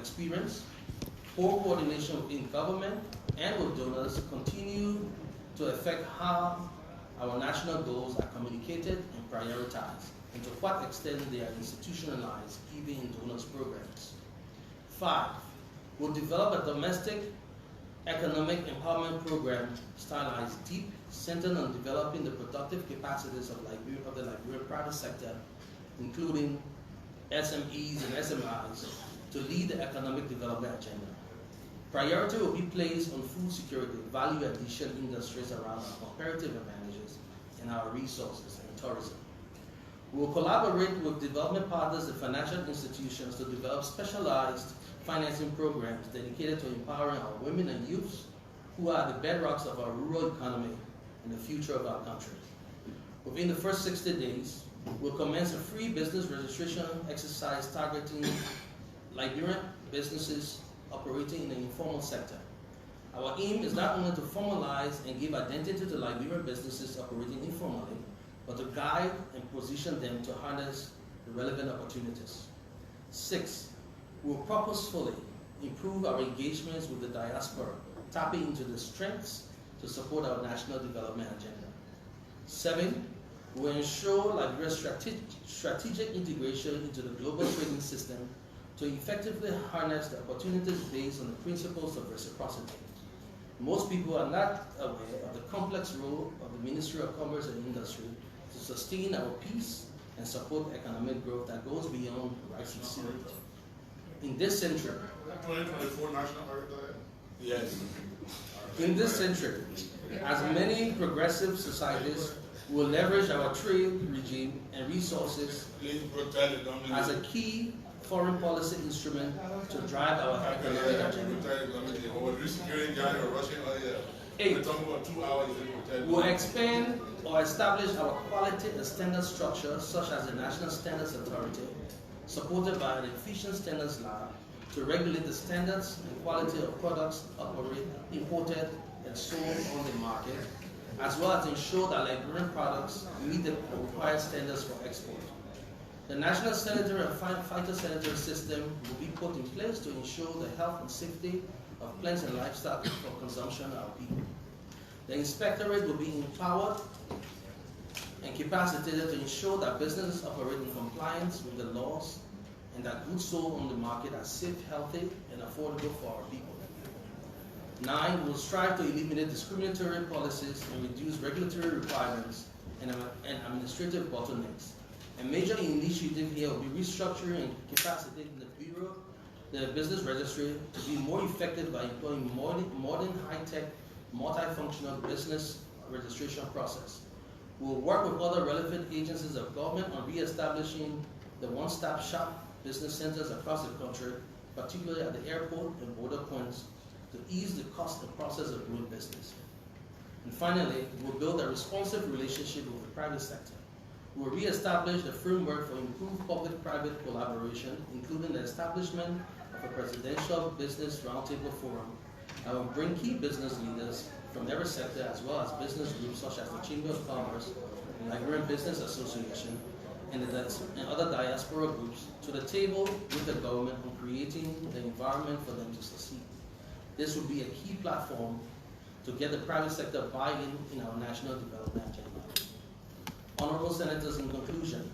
experience, poor coordination within government and with donors continue to affect how our national goals are communicated and prioritized, and to what extent they are institutionalized even in donors' programs. 5, we'll develop a domestic economic empowerment program stylized deep, centered on developing the productive capacities of the Liberian private sector, including SMEs and SMIs, to lead the economic development agenda. Priority will be placed on food security, value addition industries around our comparative advantages and our resources, and tourism. We will collaborate with development partners and financial institutions to develop specialized financing programs dedicated to empowering our women and youths, who are the bedrocks of our rural economy and the future of our country. Within the first 60 days, we'll commence a free business registration exercise targeting Liberian businesses operating in the informal sector. Our aim is not only to formalize and give identity to Liberian businesses operating informally, but to guide and position them to harness the relevant opportunities. 6, we will purposefully improve our engagements with the diaspora, tapping into the strengths to support our national development agenda. 7, we will ensure Liberia's strategic integration into the global trading system to effectively harness the opportunities based on the principles of reciprocity. Most people are not aware of the complex role of the Ministry of Commerce and Industry to sustain our peace and support economic growth that goes beyond rice and seed. In this century, 2024 national heritage. Yes. In this century, as many progressive societies will leverage our trade regime and resources as a key foreign policy instrument to drive our economic agenda. 8, we'll expand or establish our quality and standard structure, such as the National Standards Authority, supported by an efficient standards lab, to regulate the standards and quality of products imported and sold on the market, as well as ensure that Liberian products meet the required standards for export. The National Sanitary and Phytosanitary System will be put in place to ensure the health and safety of plants and livestock for consumption of our people. The Inspectorate will be empowered and capacitated to ensure that businesses operate in compliance with the laws and that goods sold on the market are safe, healthy, and affordable for our people. 9, we will strive to eliminate discriminatory policies and reduce regulatory requirements and administrative bottlenecks. A major initiative here will be restructuring and capacitating the Bureau, the Business Registry, to be more effective by employing modern, high-tech, multifunctional business registration process. We will work with other relevant agencies of government on re-establishing the one-stop shop business centers across the country, particularly at the airport and border points, to ease the cost and process of doing business. And finally, we'll build a responsive relationship with the private sector. We'll re-establish the framework for improved public-private collaboration, including the establishment of a presidential business roundtable forum. I will bring key business leaders from every sector, as well as business groups such as the Chamber of Commerce, the Liberian Business Association, and other diaspora groups to the table with the government on creating the environment for them to succeed. This will be a key platform to get the private sector buy-in in our national development agenda. Honorable Senators, in conclusion,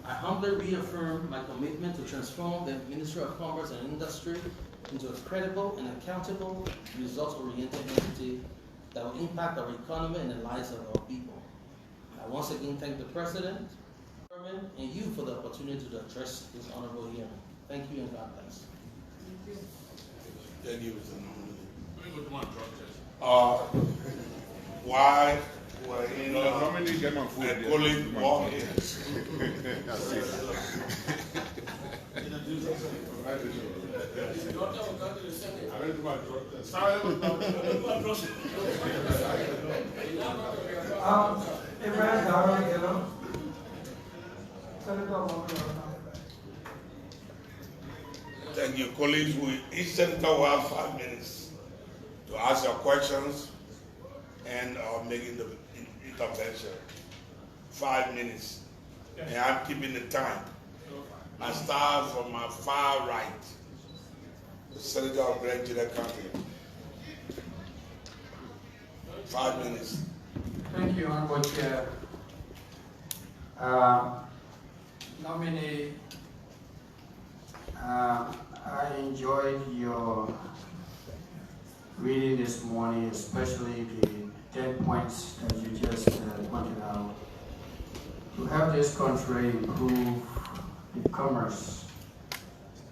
I humbly reaffirm my commitment to transform the Ministry of Commerce and Industry into a credible and accountable, results-oriented entity that will impact our economy and the lives of our people. I once again thank the President, and you for the opportunity to address this honorable hearing. Thank you and God bless. Thank you, Mr. Why were in a colleague walking? Thank you, colleagues. We each senator will have 5 minutes to ask your questions and making the intervention. 5 minutes. And I'm keeping the time. I start from my far right. Senator of Great Gillette County. 5 minutes. Thank you, Honorable Chair. Nominee, I enjoyed your reading this morning, especially the 10 points that you just pointed out. To have this country improve the commerce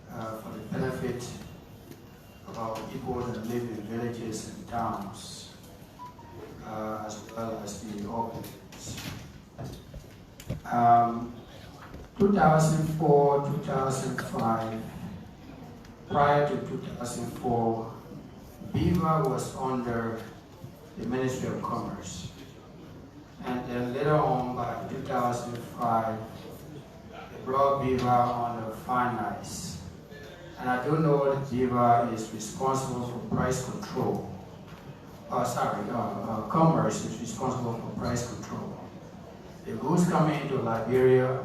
for the benefit of our people that live in villages and towns, as well as the orphanages. 2004, 2005, prior to 2004, Beaver was under the Ministry of Commerce. And then later on, by 2005, they brought Beaver under finance. And I do know that Beaver is responsible for price control. Commerce is responsible for price control. The goods coming into Liberia,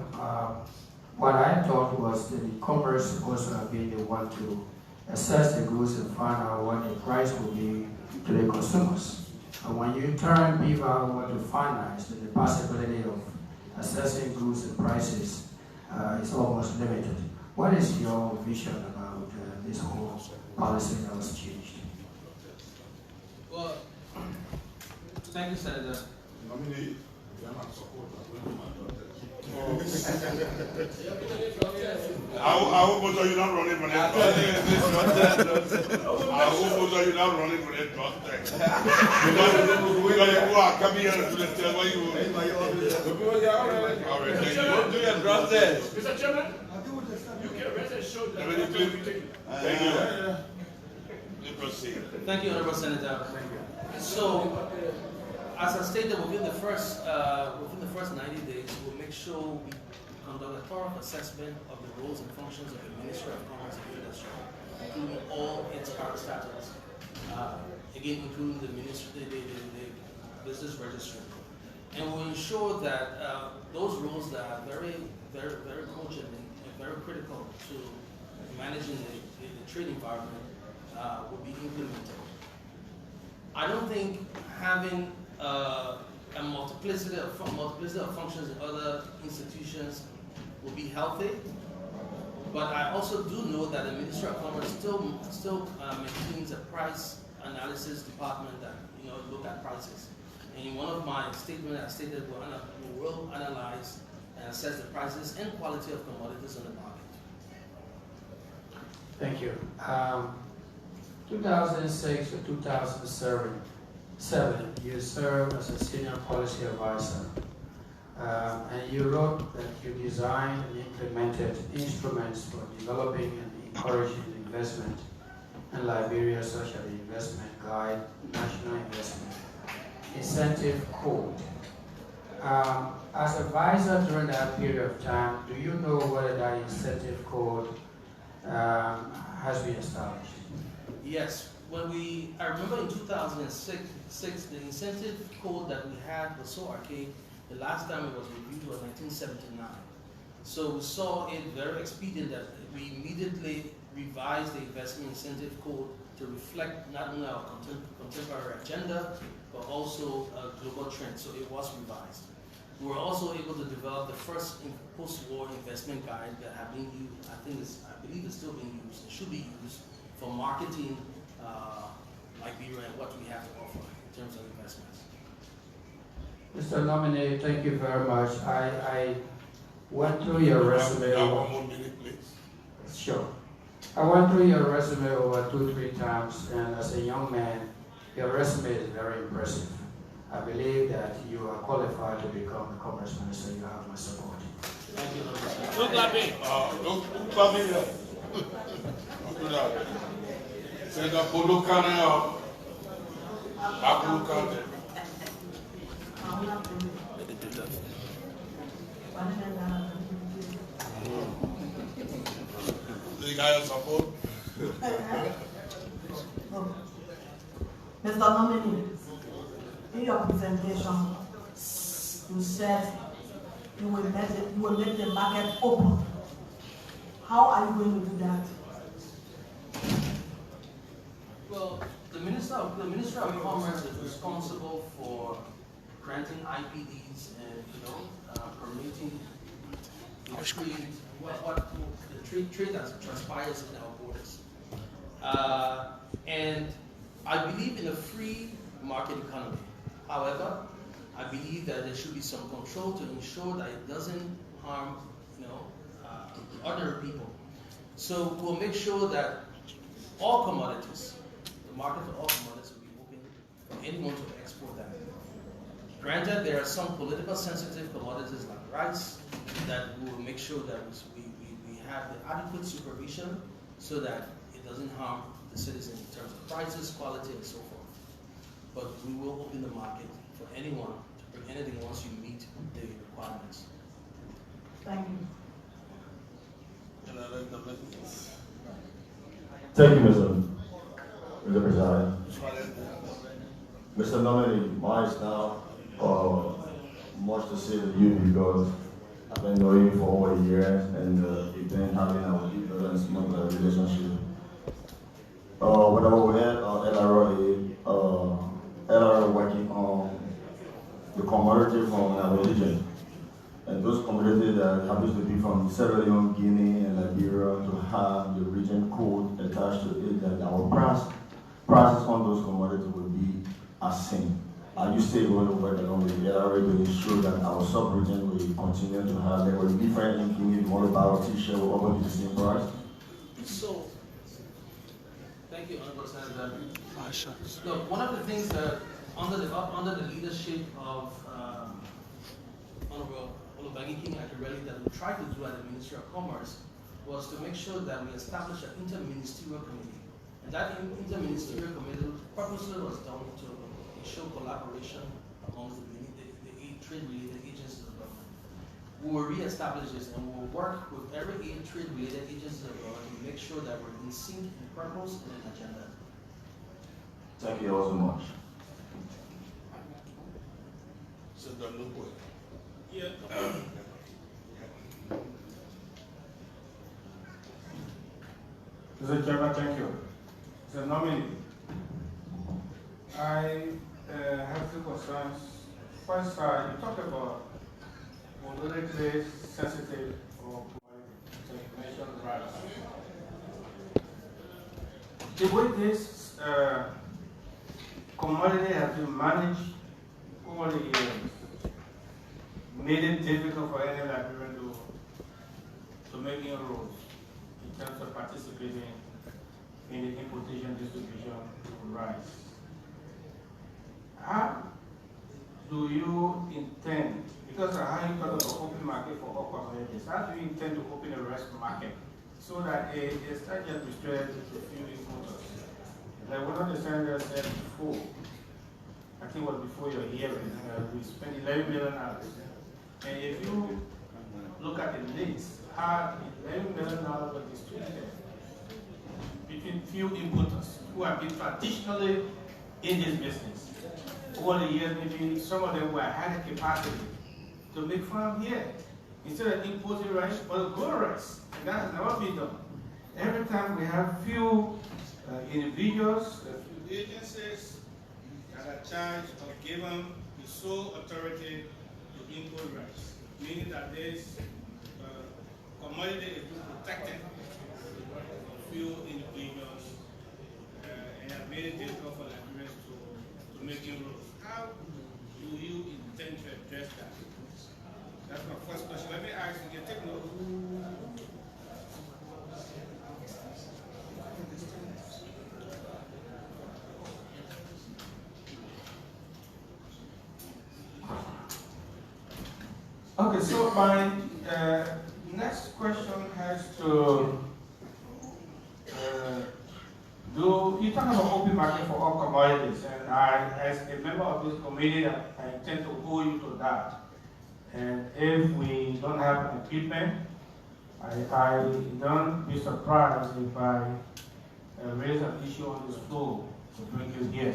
what I thought was that the commerce supposed to have been the one to assess the goods and find out what the price will be to the consumers. And when you turn Beaver over to finance, then the possibility of assessing goods and prices is almost limited. What is your vision about this whole policy that was changed? Well, thank you, Senator. I hope most of you not running for that. I hope most of you not running for that prospect. Because you are coming here to the tell what you all right, thank you. Do your process. Mr. Chairman, you can rest assured that Thank you. You proceed. Thank you, Honorable Senator. So, as I stated, within the first 90 days, we'll make sure we conduct a thorough assessment of the roles and functions of the Ministry of Commerce and Industry, including all its parastatals, again, including the business registry. And we'll ensure that those roles that are very, very, very cogent and very critical to managing the trade environment will be implemented. I don't think having a multiplicity of functions in other institutions will be healthy, but I also do know that the Ministry of Commerce still maintains a price analysis department that look at prices. And in one of my statements, I stated we will analyze and assess the prices and quality of commodities on the market. Thank you. 2006 to 2007, you served as a senior policy advisor. And you wrote that you designed and implemented instruments for developing and encouraging investment in Liberia, such as the Investment Guide, National Investment Incentive Code. As advisor during that period of time, do you know whether that incentive code has been established? Yes. I remember in 2006, the incentive code that we had was so archaic. The last time it was reviewed was 1979. So we saw it very expedient that we immediately revised the investment incentive code to reflect not only our contemporary agenda, but also global trends. So it was revised. We were also able to develop the first post-war investment guide that have been used. I believe it's still being used. It should be used for marketing Liberia and what we have to offer in terms of investments. Mr. Nominee, thank you very much. I went through your resume. One more minute, please. Sure. I went through your resume over 2-3 times, and as a young man, your resume is very impressive. I believe that you are qualified to become the Commerce Minister. You have my support. Thank you, Mr. Don't clap me. Don't clap me. Don't do that. Senator Polo Kane, Apple Kane. The guy of support. Mr. Nominee, in your presentation, you said you will make the market open. How are you going to do that? the Ministry of Commerce is responsible for granting IPDs and permitting the trade, the trade that transpires in our borders. And I believe in a free market economy. However, I believe that there should be some control to ensure that it doesn't harm, other people. So we'll make sure that all commodities, the market for all commodities will be open for anyone to export them. Granted, there are some political sensitive commodities like rice that we will make sure that we have the adequate supervision so that it doesn't harm the citizens in terms of prices, quality, and so forth. But we will open the market for anyone to bring anything once you meet the requirements. Thank you. Thank you, Mr. President. Mr. Nominee, mine is now much to say to you because I've been knowing you for over a year and we've been having a deep and smooth relationship. Whenever we had LRA working on the commodity from our region, and those communities that happens to be from Sierra Leone, Guinea, and Liberia to have the region code attached to it, that our prices on those commodities will be as same. Are you still going to work along with the LRA to ensure that our sub-region will continue to have there will be different in Guinea, one of our t-shirt will always be the same price? So, thank you, Honorable Senator. Look, one of the things that under the leadership of Honorable King Akirelli that we tried to do at the Ministry of Commerce was to make sure that we establish an interministerial committee. And that interministerial committee purposely was done to ensure collaboration amongst the trade-related agencies of government. We will re-establish this and we will work with every trade-related agency of government to make sure that we're in sync in purpose and in agenda. Thank you all so much. Yeah. Mr. Chairman, thank you. Mr. Nominee, I have two concerns. First, you talked about politically sensitive or information rights. The way this commodity has been managed over the years made it difficult for any Liberian to make inroads in terms of participating in the importation distribution of rice. How do you intend, because how you talk about open market for all commodities, how do you intend to open a rice market so that it's not just restricted to few importers? Like one of the senators said before, I think it was before your hearing, we spent $11 million. And if you look at the list, how $11 million was distributed between few importers who have been traditionally in this business. Over the years, maybe some of them had the capacity to make farm here. Instead of importing rice, but grow rice. And that has never been done. Every time we have few individuals, a few agencies that are charged or given the sole authority to import rice, meaning that this commodity is protected from few individuals and have made it difficult for Nigerians to make inroads. How do you intend to address that? That's my first question. Let me ask you, take note. Okay, so my next question has to you talk about open market for all commodities, and I, as a member of this committee, I intend to hold you to that. And if we don't have equipment, I don't be surprised if I raise an issue on this floor to bring you here.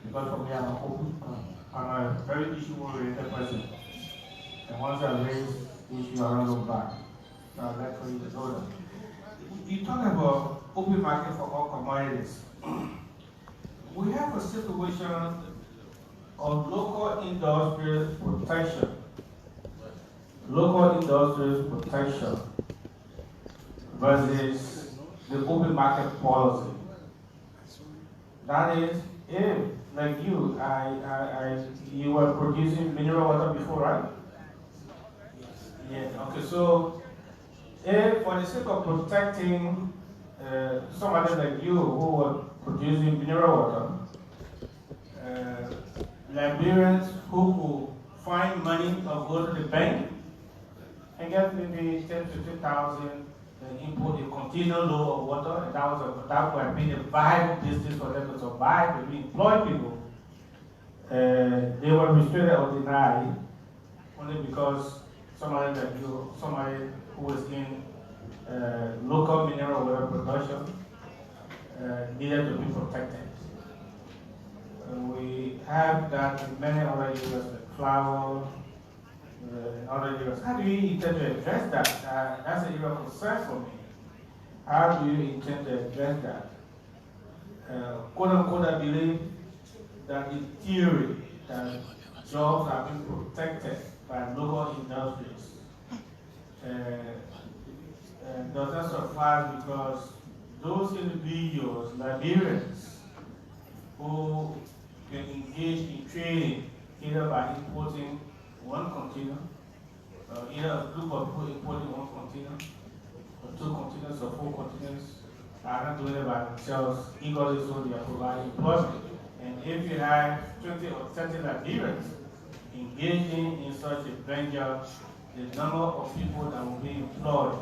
Because for me, I'm a very issue-oriented person. And once I raise the issue, I don't look back. So I'd like for you to know that. You talk about open market for all commodities. we have a situation of local industry protection. Local industry protection versus the open market policy. That is, if, like you, you were producing mineral water before, right? Yeah, okay, so if for the sake of protecting somebody like you who were producing mineral water, Liberians who could find money or go to the bank and get maybe 10,000 to 50,000 and import a container load of water, and that would have been a viable business for them to survive, to employ people. They were restricted or denied only because somebody like you, somebody who was in local mineral water production needed to be protected. We have that in many other areas like flour, in other areas. How do you intend to address that? That's an area of concern for me. How do you intend to address that? Quote unquote, I believe that in theory, that jobs are being protected by local industries. Does that suffice because those individuals, Liberians, who can engage in trading either by importing one container, either a group of people importing one container, or 2 containers or 4 containers, are not doing it by themselves, equally so they are providing employment. And if you have 20 or 30 Liberians engaging in such a venture, the number of people that will be employed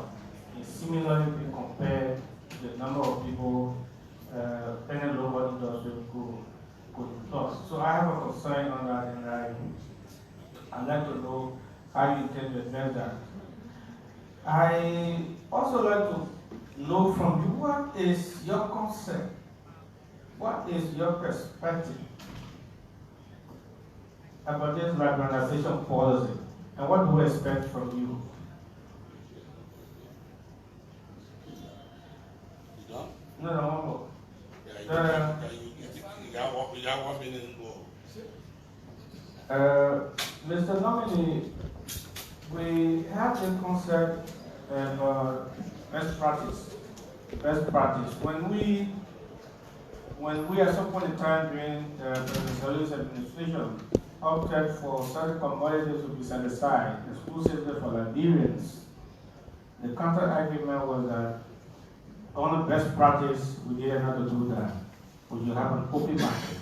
is similarly being compared to the number of people any local industry could employ. So I have a concern on that, and I'd like to know how you intend to address that. I also like to know from you, what is your concept? What is your perspective about this liberalization policy, and what do we expect from you? No, one more. You got 1 minute more. Mr. Nominee, we have the concept of best practice. Best practice. When we at some point in time during the President administration opted for certain commodities to be set aside exclusively for Liberians, the counter argument was that on a best practice, we didn't have to do that. We should have an open market.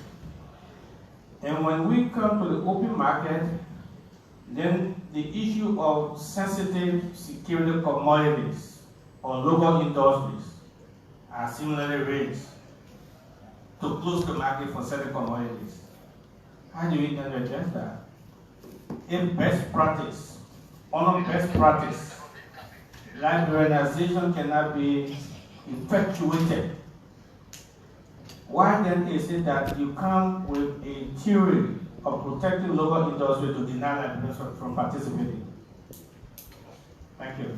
And when we come to the open market, then the issue of sensitive security commodities or local industries are similarly raised to close the market for certain commodities. How do we intend to address that? In best practice, on best practice, liberalization cannot be effectuated. Why then is it that you come with a theory of protecting local industry to deny liberalization from participating? Thank you.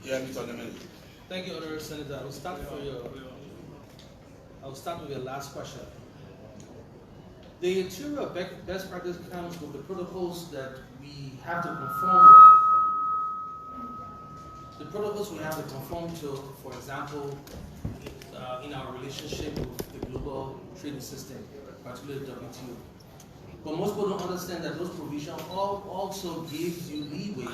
Yeah, Mr. Nominee. Thank you, Honorable Senator. I will start with your last question. The theory of best practice comes with the protocols that we have to conform with. The protocols we have to conform to, for example, in our relationship with the global trading system, particularly WTO. But most people don't understand that those provisions also gives you leeway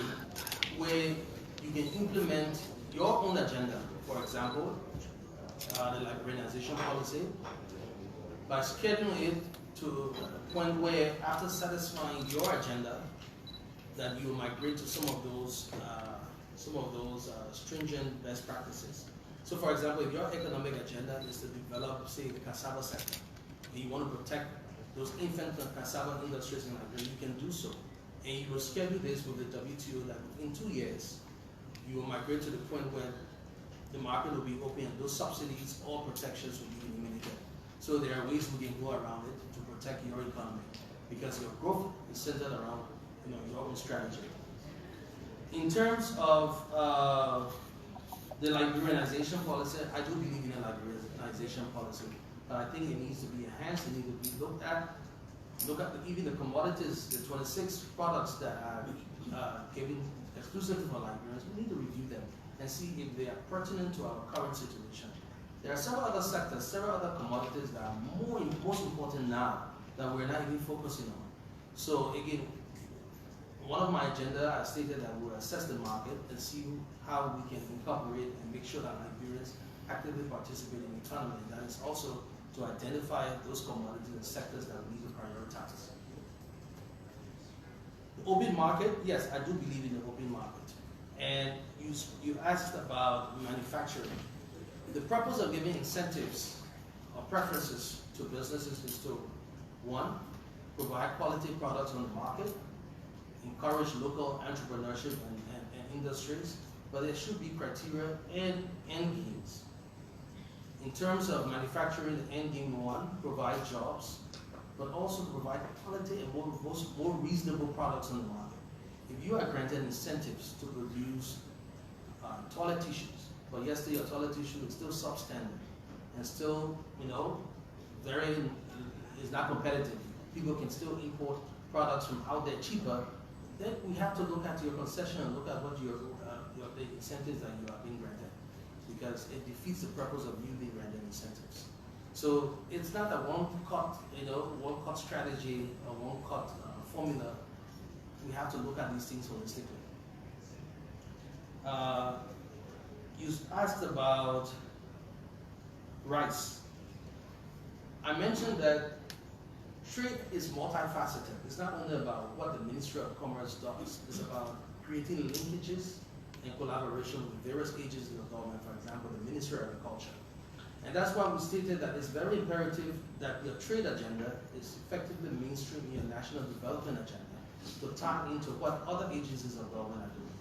where you can implement your own agenda. For example, the liberalization policy, by scheduling it to a point where, after satisfying your agenda, that you migrate to some of those stringent best practices. So, for example, if your economic agenda is to develop, say, the cassava sector, and you want to protect those infant cassava industries in Liberia, you can do so. And you will schedule this with the WTO that in 2 years, you will migrate to the point where the market will be open and those subsidies or protections will be eliminated. So there are ways we can go around it to protect your economy, because your growth is centered around your own strategy. In terms of The Liberianization policy, I do believe in a Liberianization policy, but I think it needs to be enhanced. It needs to be looked at. Look at even the commodities, the 26 products that are given exclusively for Liberians. We need to review them and see if they are pertinent to our current situation. There are several other sectors, several other commodities that are most important now that we're not even focusing on. So again, one of my agenda, I stated that we'll assess the market and see how we can incorporate and make sure that Liberians actively participate in the economy. And that is also to identify those commodities and sectors that we need to prioritize. The open market, yes, I do believe in the open market. And you asked about manufacturing. The purpose of giving incentives or preferences to businesses is to, one, provide quality products on the market, encourage local entrepreneurship and industries, but there should be criteria and end games. In terms of manufacturing, the end game one, provide jobs, but also provide quality and more reasonable products on the market. If you are granted incentives to produce toilet tissues, but yesterday your toilet tissue is still substandard and still, is not competitive. People can still import products from out there cheaper. Then we have to look at your concession and look at what the incentives that you are being granted, because it defeats the purpose of you being granted incentives. So it's not a one-cut strategy or one-cut formula. We have to look at these things holistically. You asked about rice. I mentioned that trade is multifaceted. It's not only about what the Ministry of Commerce does. It's about creating linkages and collaboration with various agencies of government, for example, the Ministry of Agriculture. And that's why we stated that it's very imperative that your trade agenda is effectively mainstream in your national development agenda to tie into what other agencies of government are doing.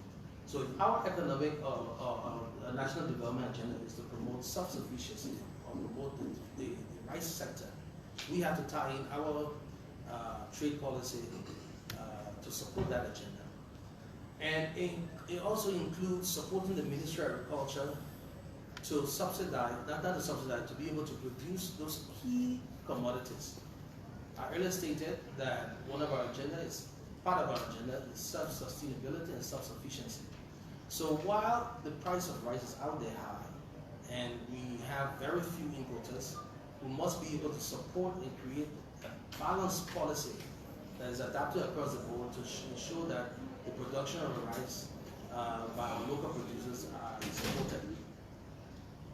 So if our economic national development agenda is to promote self-sufficiency or promote the rice sector, we have to tie in our trade policy to support that agenda. And it also includes supporting the Ministry of Agriculture to subsidize, not to subsidize, to be able to produce those key commodities. I earlier stated that one of our agenda is, part of our agenda is self-sustainability and self-sufficiency. So while the price of rice is out there high, and we have very few importers, we must be able to support and create a balanced policy that is adapted across the board to ensure that the production of rice by our local producers are supported.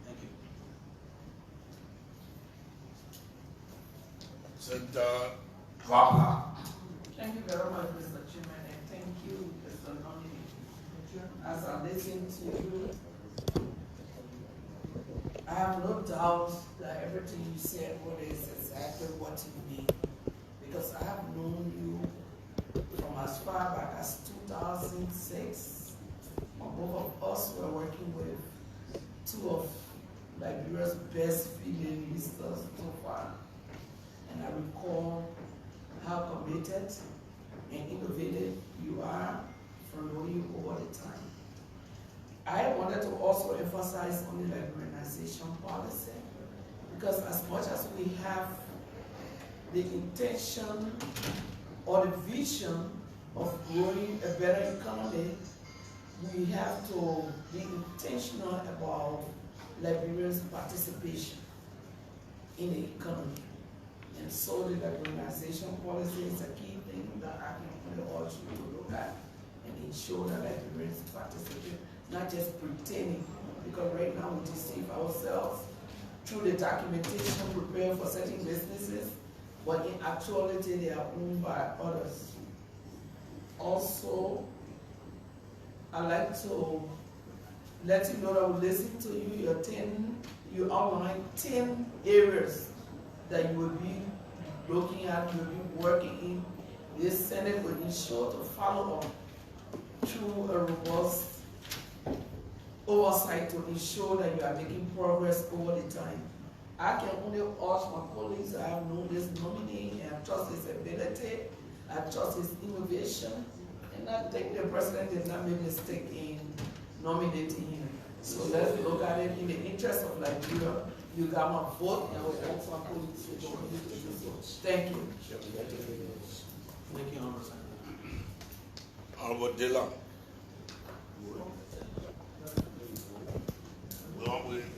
Thank you. Senator Wapler. Thank you very much, Mr. Chairman, and thank you, Mr. Nominee. As I listen to you, I have no doubt that everything you said is exactly what you mean, because I have known you from as far back as 2006. Both of us were working with two of Liberia's best female ministers so far, and I recall how committed and innovative you are from knowing you over the time. I wanted to also emphasize on the liberalization policy, because as much as we have the intention or the vision of growing a better economy, we have to be intentional about Liberians' participation in the economy. And so the liberalization policy is a key thing that I can only urge you to look at and ensure that Liberians participate, not just pretending, because right now we deceive ourselves through the documentation prepared for certain businesses, but in actuality they are owned by others. Also, I'd like to let you know that we listen to you. You outlined 10 areas that you will be looking at, you will be working in. This Senate will ensure to follow up through a robust oversight to ensure that you are making progress over the time. I can only urge my colleagues, I have known this nominee, and I trust his ability, I trust his innovation, and I think the president did not make a mistake in nominating him. So let's look at it in the interest of Liberia. You got my vote, and we hope for police to do so. Thank you. Thank you, Honorable Senator. Honorable Dillon.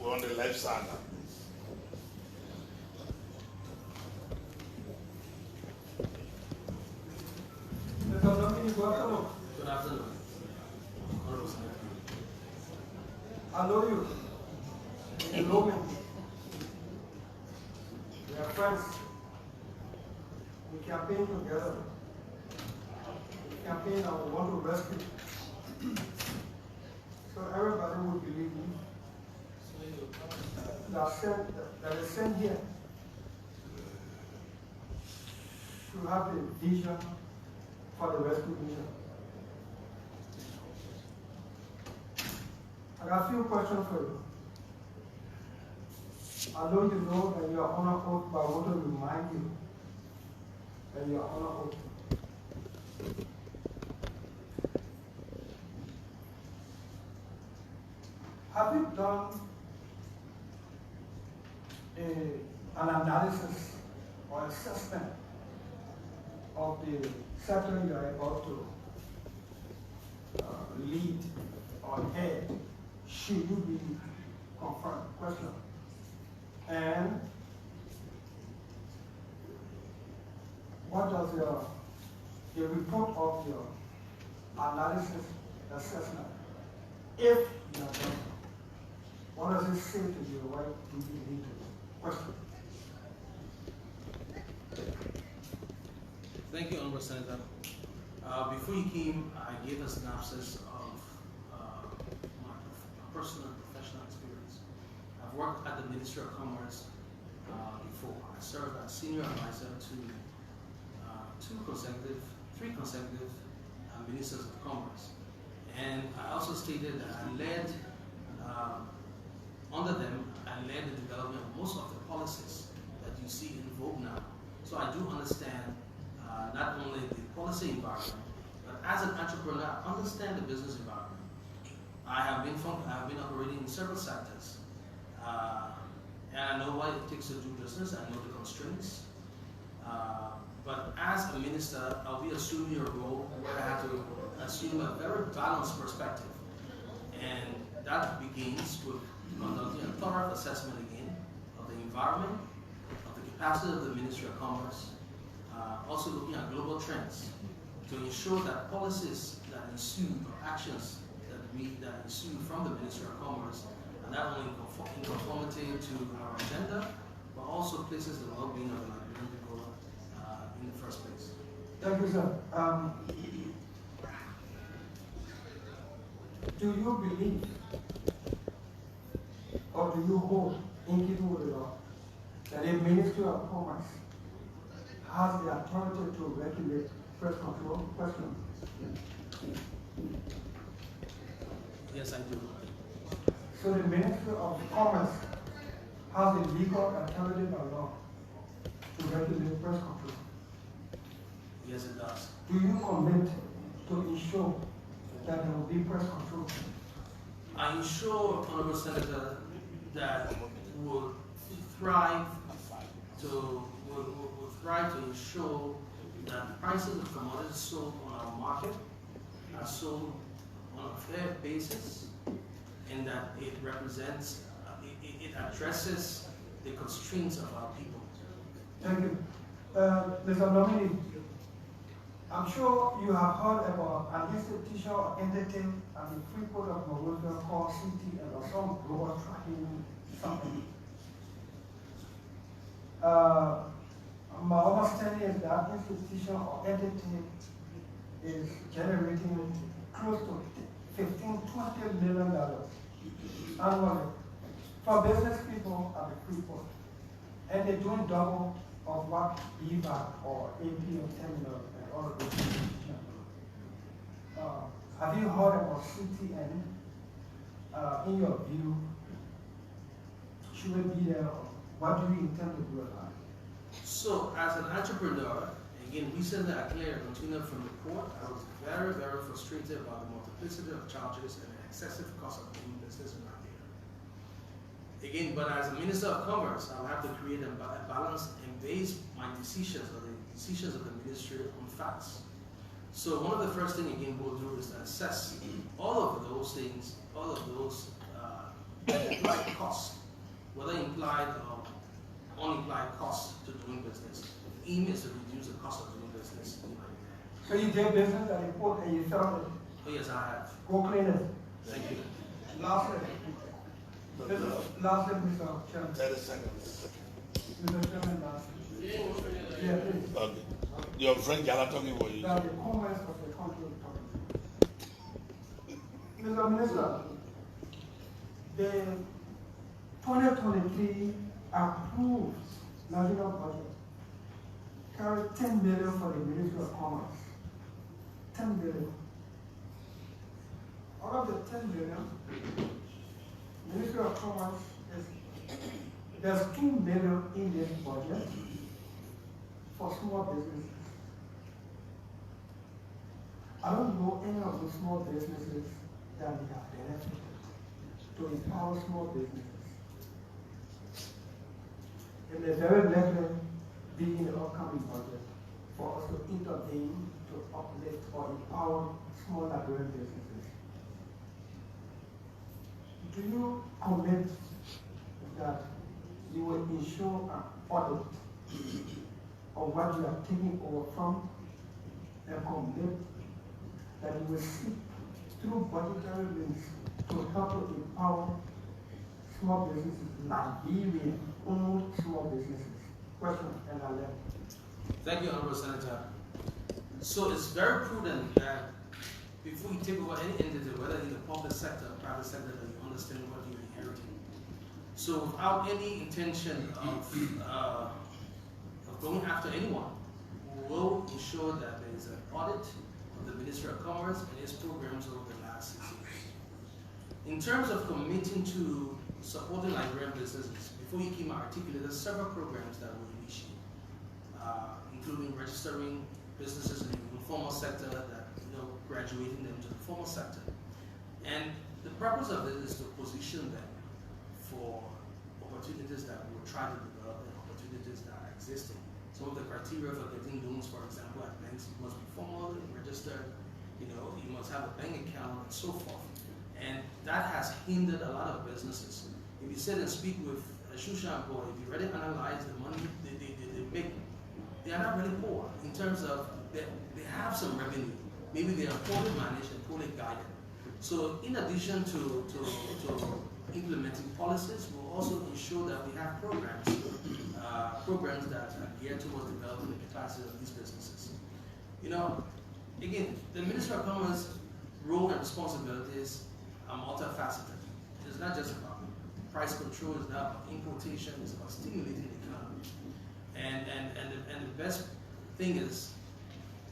We're on the left side now. Good afternoon, Honorable Senator. I know you. You know me. We are friends. We campaign together. We campaign and we want to rescue. So everybody will believe me. That is sent here to have a vision for the rescue mission. I got a few questions for you. I know you know that you are on oath, but I want to remind you that you are on oath. Have you done an analysis or assessment of the sector you are about to lead or head? Should you be confirmed? Question. And what does the report of your analysis assessment, if you are done, what does it say to you? What do you need to do? Question. Thank you, Honorable Senator. Before you came, I gave a synopsis of my personal and professional experience. I've worked at the Ministry of Commerce before. I served as senior advisor to three consecutive ministers of commerce. And I also stated that I led, under them, I led the development of most of the policies that you see in vogue now. So I do understand not only the policy environment, but as an entrepreneur, I understand the business environment. I have been operating in several sectors, and I know what it takes to do business. I know the constraints. But as a minister, I'll be assuming a role where I have to assume a very balanced perspective, and that begins with conducting a thorough assessment again of the environment, of the capacity of the Ministry of Commerce, also looking at global trends to ensure that policies that ensue or actions that ensue from the Ministry of Commerce are not only in conformity to our agenda, but also places the well-being of the Liberian people in the first place. Thank you, sir. Do you believe or do you hold, in keeping with the law, that the Ministry of Commerce has the authority to regulate press control? Question. Yes, I do. So the Ministry of Commerce has the legal authority by law to regulate press control? Yes, it does. Do you commit to ensure that there will be press control? I ensure, Honorable Senator, that will thrive to ensure that the prices of commodities sold on our market are sold on a fair basis, and that it represents, it addresses the constraints of our people. Thank you. Mr. Nominee, I'm sure you have heard about an institution or entity at the Freeport of Monrovia called CTL, or some global tracking something. My understanding is that institution or entity is generating close to $15–20 million annually for business people at the Freeport, and they're doing double of what BVAC or APM terminal and all of those institutions. Have you heard about CTN? In your view, should it be there? What do you intend to do about it? So, as an entrepreneur, again, recently I cleared a container from the port. I was very, very frustrated about the multiplicity of charges and excessive cost of doing business in Liberia. Again, but as a Minister of Commerce, I'll have to create a balance and base my decisions or the decisions of the ministry on facts. So one of the first things again we'll do is to assess all of those things, all of those implied costs, whether implied or unimplied costs to doing business. The aim is to reduce the cost of doing business in Liberia. So you did business at the port and you found it? Oh yes, I have. Go clean it. Thank you. Lastly, Mr. Chairman. 30 seconds. Mr. Chairman, lastly. Yeah, please. Okay. Your friend Jala talking for you. Now the commerce of the country is talking. Mr. Minister, the 2023 approved national budget carried 10 billion for the Ministry of Commerce. 10 billion. Out of the 10 billion, Ministry of Commerce there's 2 billion in this budget for small businesses. I don't know any of the small businesses that we have benefited to empower small businesses. It may very likely be in the upcoming budget for us to intervene to uplift or empower small Liberian businesses. Do you commit that you will ensure an audit of what you are taking over from and commit that you will seek through budgetary means to help to empower small businesses, Liberian-owned small businesses? Question and I'll let. Thank you, Honorable Senator. So it's very prudent that before you take over any entity, whether in the public sector or private sector, that you understand what you're inheriting. So without any intention of going after anyone, we will ensure that there is an audit of the Ministry of Commerce and its programs over the last 6 years. In terms of committing to supporting Liberian businesses, before you came articulated, there's several programs that we initiate, including registering businesses in the informal sector, that graduating them to the formal sector. And the purpose of this is to position them for opportunities that we will try to develop and opportunities that are existing. Some of the criteria for getting loans, for example, at banks, you must be formal and registered, you must have a bank account and so forth. And that has hindered a lot of businesses. If you sit and speak with a Shushan boy, if you really analyze the money they make, they are not really poor in terms of they have some revenue. Maybe they are poorly managed and poorly guided. So in addition to implementing policies, we'll also ensure that we have programs that are geared towards developing the capacity of these businesses. Again, the Ministry of Commerce role and responsibilities are multifaceted. It's not just about price control, it's not about importation, it's about stimulating the economy. And the best thing is,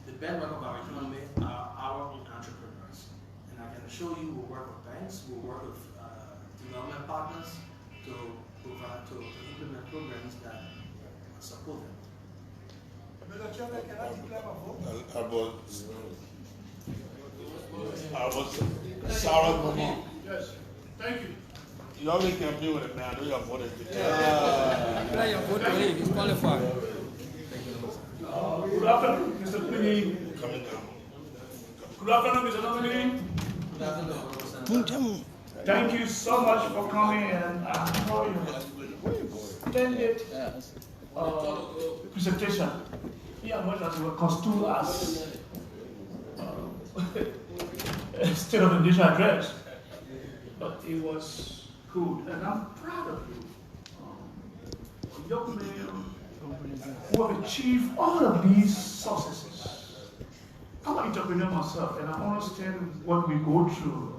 the bedrock of our economy are our own entrepreneurs. And I can assure you we'll work with banks, we'll work with development partners to implement programs that support them. Mr. Chairman, can I declare my vote? Sarah Mama. Yes, thank you. You already campaign with a man, do you have voted? Your vote for him, he's qualified. Good afternoon, Mr. Pliny. Coming down. Good afternoon, Mr. Nominee. Good afternoon. Thank you so much for coming and for your splendid presentation. Yeah, much as it was construed as State of the Nation address, but it was good, and I'm proud of you. A young man who have achieved all of these successes. I'm an entrepreneur myself, and I understand what we go through.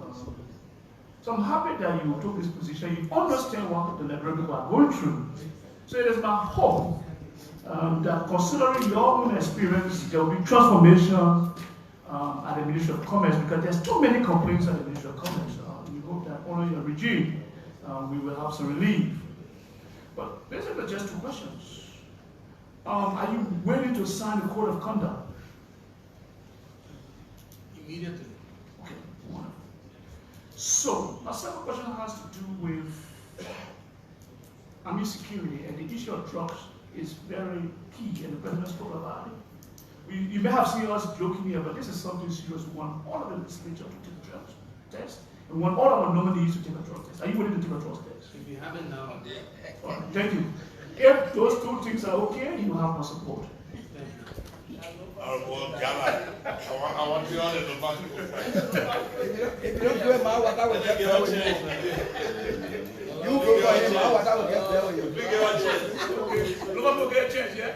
So I'm happy that you took this position. You understand what the Liberian people are going through. So it is my hope that considering your own experience, there will be transformation at the Ministry of Commerce, because there's too many complaints at the Ministry of Commerce. We hope that under your regime, we will have some relief. But basically, just two questions. Are you willing to sign the code of conduct? Immediately. Okay, wonderful. So, my second question has to do with security, and the issue of drugs is very key, and the president spoke about it. You may have seen us joking here, but this is something serious. We want all of the legislature to take a drug test, and we want all our nominees to take a drug test. Are you willing to take a drug test? If you haven't now, Right, thank you. If those two things are okay, you will have my support. Well, I want you on the back. If you don't do it, my work, I will get there with you. You go for him, my work, I will get there with you. Look up to get a chance, yeah?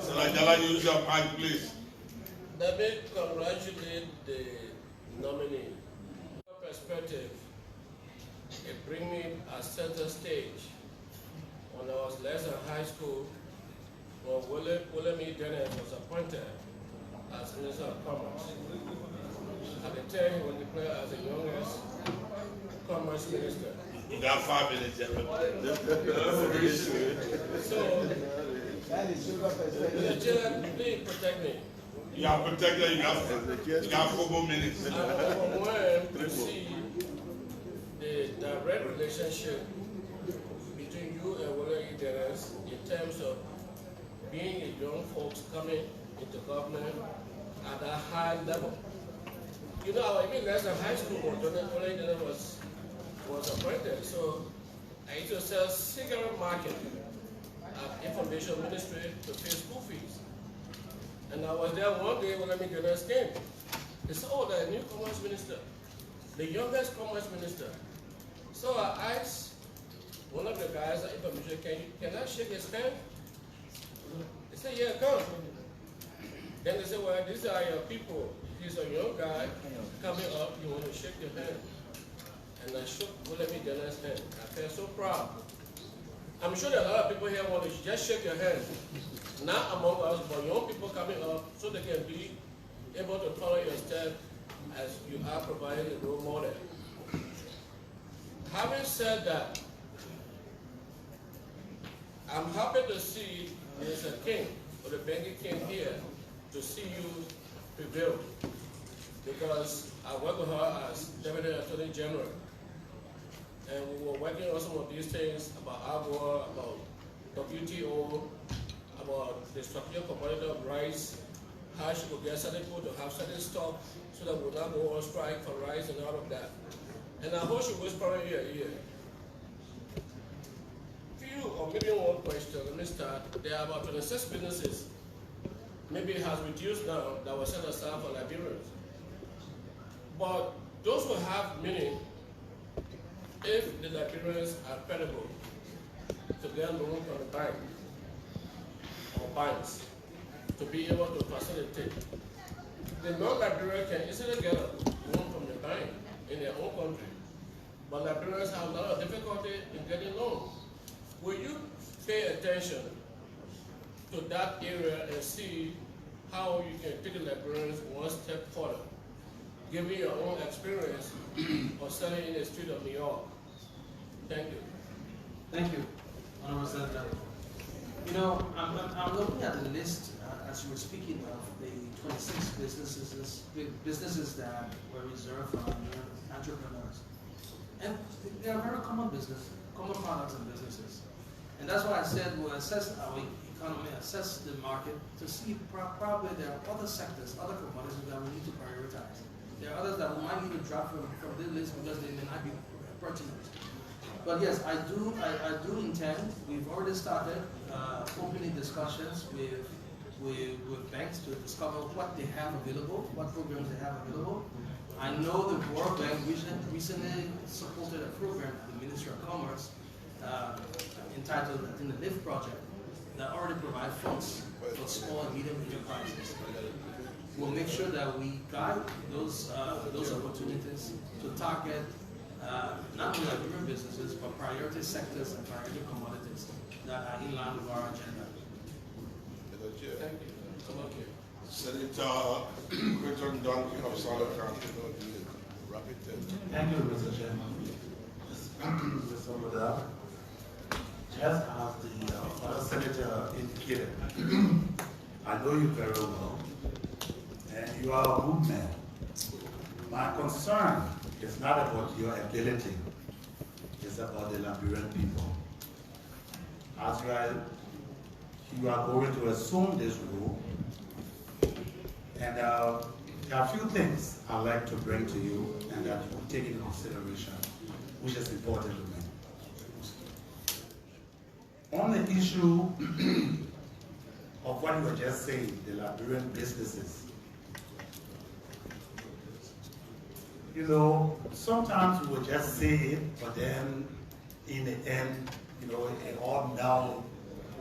So, Jala, use your mic, please. Let me congratulate the nominee. Perspective, it brings me at center stage. When I was less in high school, when William E. Designate was appointed as Minister of Commerce. At the time, he was declared as the youngest Commerce Minister. You got 5 minutes, So, the children, please protect me. You are protected, you got 4 more minutes. I'm overwhelmed to see the direct relationship between you and William E. Designate in terms of being a young folks coming into government at a high level. You know, even less than high school when William E. Designate was appointed. So I used to sell cigarette market at Information Ministry to pay school fees. And I was there one day when William E. Designate came. They said, oh, the new Commerce Minister, the youngest Commerce Minister. So I asked one of the guys at Information, can I shake his hand? They said, yeah, come. Then they said, well, these are your people. He's a young guy coming up, you want to shake your hand. And I shook William E. Designate's hand. I felt so proud. I'm sure there are a lot of people here want to just shake your hand. Not among us, but young people coming up so they can be able to follow your step as you are providing a role model. Having said that, I'm happy to see Mr. King, or the banking king here, to see you prevail. Because I work with her as Deputy Attorney General. And we were working on some of these things about AGOA, about WTO, about the structural commodity of rice, how she could get certain people to have certain stock so that we'll not go on strike for rice and all of that. And I hope she whisper in your ear. Or maybe one question, let me start. There are about 26 businesses, maybe it has reduced now, that were set aside for Liberians. But those will have meaning if the Liberians are credible to get loan from the bank or banks to be able to facilitate. The non-Liberian can easily get a loan from the bank in their own country, but Liberians have a lot of difficulty in getting loans. Will you pay attention to that area and see how you can take the Liberians one step further, given your own experience of selling in the street of New York? Thank you. Thank you, Honorable Senator. You know, I'm looking at the list as you were speaking of the 26 businesses that were reserved for entrepreneurs. And they are very common products and businesses. And that's why I said we'll assess our economy, assess the market to see probably there are other sectors, other commodities that we need to prioritize. There are others that we might need to drop from this list because they may not be pertinent. But yes, I do intend, we've already started opening discussions with banks to discover what they have available, what programs they have available. I know the World Bank recently supported a program at the Ministry of Commerce entitled, I think, the LIFT project, that already provide funds for small and medium enterprises. We'll make sure that we guide those opportunities to target not only Liberian businesses, but priority sectors and priority commodities that are in line with our agenda. Thank you. Senator Quinton Duncan of Southern County. Thank you, Mr. Chairman. Mr. Modad. Just as the other senator indicated, I know you very well, and you are a good man. My concern is not about your ability, it's about the Liberian people. As you are going to assume this role, and there are a few things I'd like to bring to you and that you will take into consideration, which is important to me. On the issue of what you were just saying, the Liberian businesses, you know, sometimes we will just say it, but then in the end, you know, it all down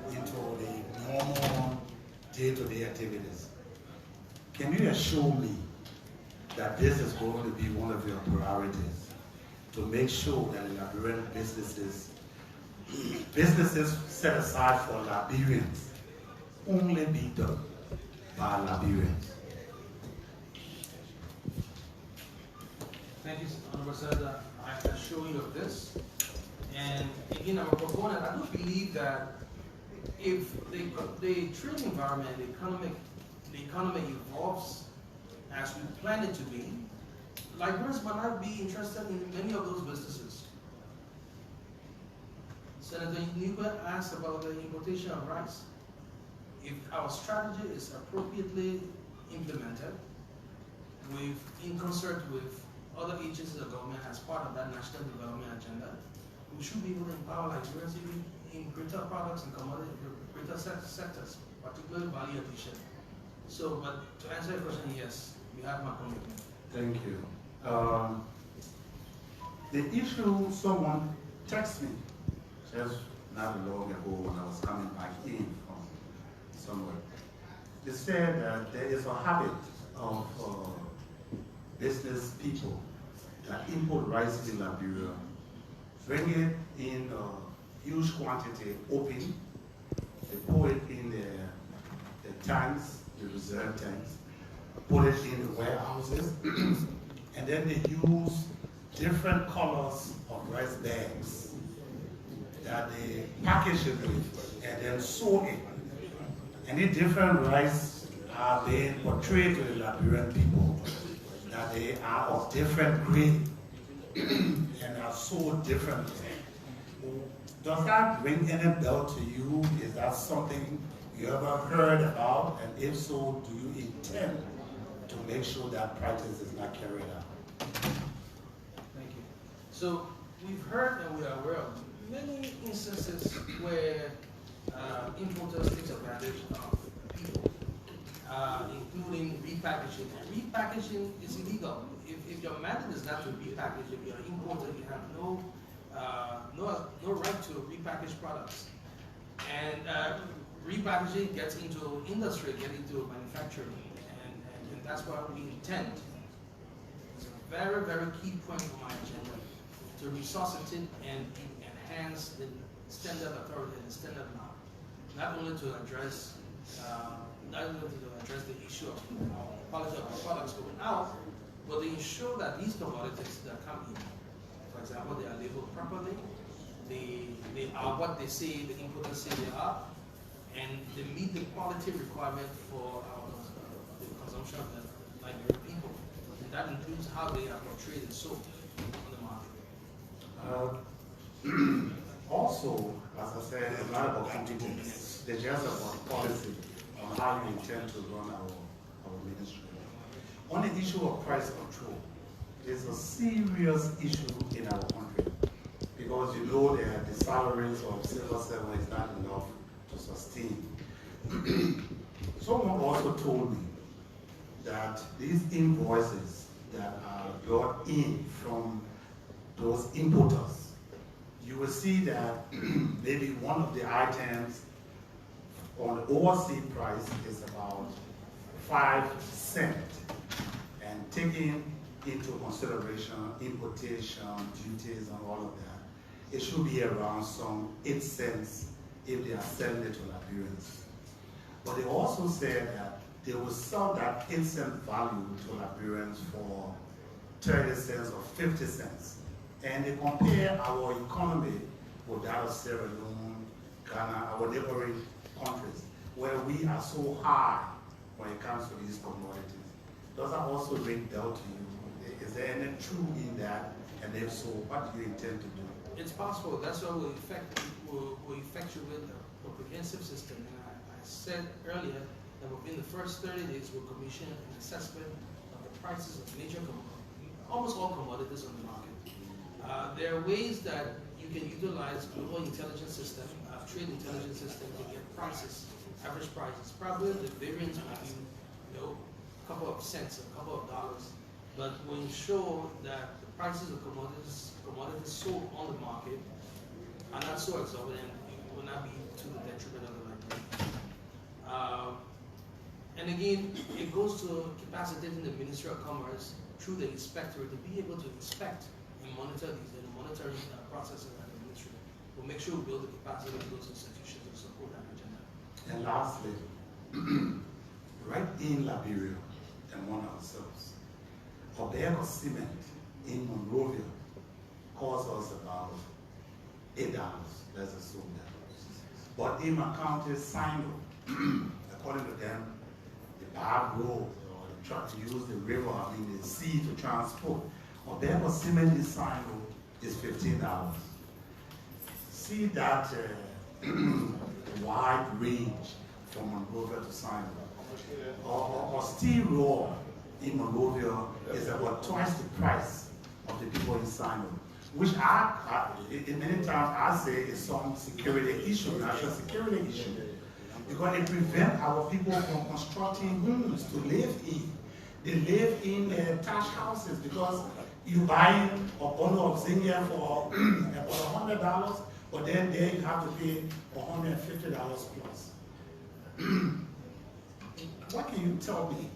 into the normal day-to-day activities. Can you assure me that this is going to be one of your priorities, to make sure that the Liberian businesses set aside for Liberians only be done by Liberians? Thank you, Honorable Senator. I can assure you of this. And again, I'm a proponent. I do believe that if the trade environment, the economy evolves as we plan it to be, Liberians might not be interested in many of those businesses. Senator Nuba asked about the importation of rice. If our strategy is appropriately implemented, in concert with other agencies of government as part of that national development agenda, we should be able to empower Liberians in greater products and commodity, greater sectors, particularly value addition. So, but to answer your question, yes, you have my commitment. Thank you. The issue, someone texted me just not long ago when I was coming back in from somewhere. They said that there is a habit of business people that import rice in Liberia, bring it in a huge quantity, open, they pour it in the tanks, the reserve tanks, put it in the warehouses, and then they use different colors of rice bags that they package it with and then sew it. And the different rice are being portrayed to the Liberian people that they are of different grade and are sold differently. Does that ring any bell to you? Is that something you ever heard about? And if so, do you intend to make sure that practice is not carried out? Thank you. So we've heard and we are aware of many instances where importers take advantage of people, including repackaging. Repackaging is illegal. If your method is not to repackage, if you're an importer, you have no right to repackage products. And repackaging gets into industry, gets into manufacturing, and that's what we intend. It's a very, very key point on my agenda to resuscitate and enhance the standard authority and the standard law, not only to address the issue of quality of our products going out, but to ensure that these commodities that come in, for example, they are labeled properly, they are what they say, the importers say they are, and they meet the quality requirement for the consumption of the Liberian people. And that includes how they are portrayed and sold on the market. Also, as I said, it's not about competence. It's just about policy on how you intend to run our ministry. On the issue of price control, it's a serious issue in our country because you know that the salaries of civil servants is not enough to sustain. Someone also told me that these invoices that are brought in from those importers, you will see that maybe one of the items on the overseas price is about 5 cents, and taking into consideration importation, duties, and all of that, it should be around some 8 cents if they are selling it to Liberians. But they also said that they will sell that 8 cent value to Liberians for 30 cents or 50 cents. And they compare our economy with that of Sierra Leone, Ghana, our neighboring countries, where we are so high when it comes to these commodities. Does that also ring bell to you? Is Is there any truth in that? And if so, what do you intend to do? It's possible. That's why we'll effectuate a comprehensive system. And I said earlier that within the first 30 days, we'll commission an assessment of the prices of almost all commodities on the market. There are ways that you can utilize global intelligence system, trade intelligence system to get prices, average prices. Probably the variance might be, a couple of cents, a couple of dollars, but we'll ensure that the prices of commodities sold on the market are not so exorbitant. It will not be to the detriment of the Liberians. And again, it goes to capacitating the Ministry of Commerce through the inspectorate to be able to inspect and monitor these and monitoring processes at the ministry. We'll make sure we build the capacity of those institutions to support that agenda. And lastly, right in Liberia, among ourselves, a bag of cement in Monrovia costs us about $8, let's assume that. But in my county, Sino, according to them, the bad road, or they try to use the river, the sea to transport, a bag of cement in Sino is $15. See that wide range from Monrovia to Sino. Or steel rod in Monrovia is about twice the price of the people in Sino, which in many times I say is some security issue, national security issue, because it prevents our people from constructing homes to live in. They live in thatched houses because you buy a bundle of zinc for about $100, but then there you have to pay $150 plus. What can you tell me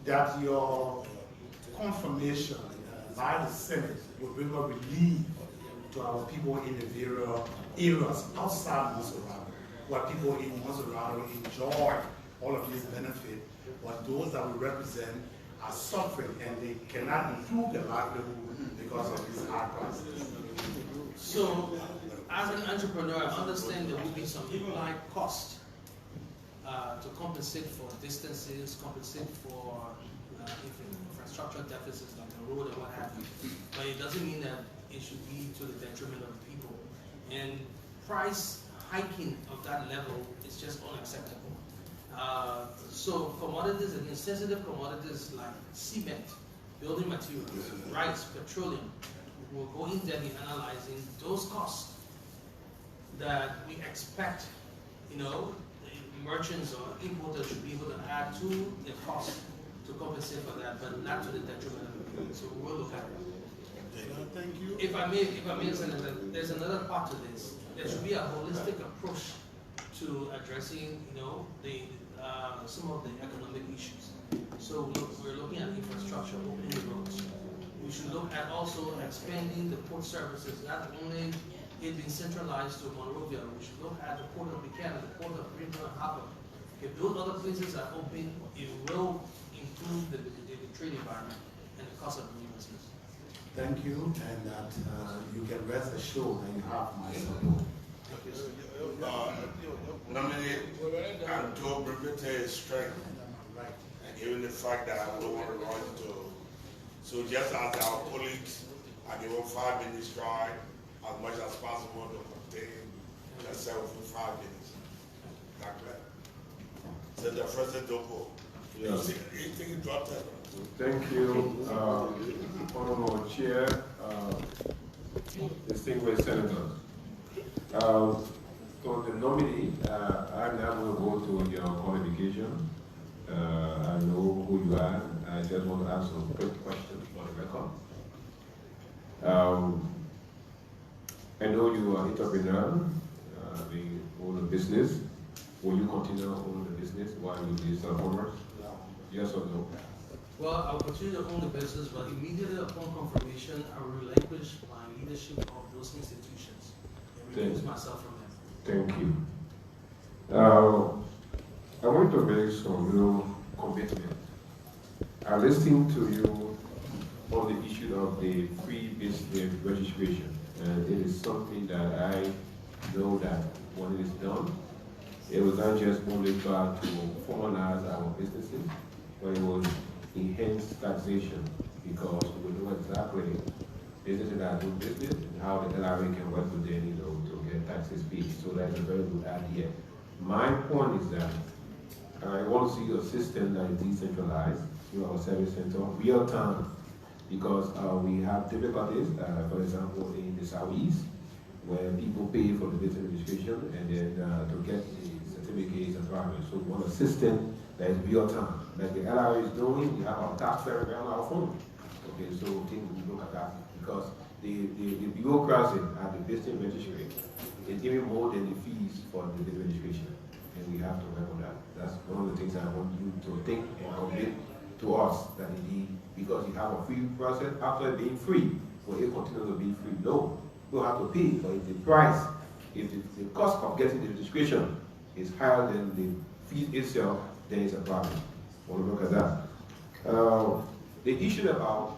that your confirmation by the Senate will bring a relief to our people in the various areas outside Monrovia, where people in Monrovia enjoy all of these benefits, but those that we represent are suffering and they cannot improve their livelihood because of these high prices. So, as an entrepreneur, I understand there will be some implied cost to compensate for distances, compensate for infrastructure deficits like the road and what have you. But it doesn't mean that it should be to the detriment of the people. And price hiking of that level is just unacceptable. So commodities, again, sensitive commodities like cement, building materials, rice, petroleum, we'll go in depth in analyzing those costs that we expect, merchants or importers should be able to add to the cost to compensate for that, but not to the detriment of the people. So we'll look at it. Thank you. If I may, Senator, there's another part to this. There should be a holistic approach to addressing, some of the economic issues. So we're looking at infrastructure, opening the roads. We should look at also expanding the port services, not only it being centralized to Monrovia. We should look at the port of Buchanan, the port of Greenville and Harper. If those other places are open, it will improve the trade environment and the cost of doing business. Thank you, and that you can rest assured that you have my support. Nominate and to protect his strength, and given the fact that I don't want to run into. So just as our colleagues are given 5 minutes try, as much as possible to contain themselves for 5 minutes. Senator President Doko, anything dropped that? Thank you, Honorable Chair, distinguished senators. So the nominee, I'm now going to go to your qualification. I know who you are. I just want to ask some quick questions for the record. I know you are an entrepreneur, you own a business. Will you continue to own the business while you do this commerce? Yes or no? Well, I will continue to own the business, but immediately upon confirmation, I will relinquish my leadership of those institutions and remove myself from them. Thank you. I want to make some commitment. I listened to you on the issue of the free business registration, and it is something that I know that when it is done, it was not just only try to formalize our businesses, but it will enhance taxation because we know exactly businesses that do business and how the LRA can work with them, to get taxes paid. So that's a very good idea. My point is that I want to see a system that is decentralized, our service center, real time, because we have difficulties, for example, in the Southeast, where people pay for the business registration and then to get the certificates and drivers. So we want a system that is real time. Like the LRA is doing, we have our tax return on our phone. Okay, so things we look at that, because the bureaucracy at the business registry is even more than the fees for the business registration. And we have to work on that. That's one of the things I want you to think and commit to us, that indeed, because you have a free process after being free, will it continue to be free? No, you have to pay. But if the price, if the cost of getting the registration is higher than the fee itself, then it's a problem. Want to look at that. The issue about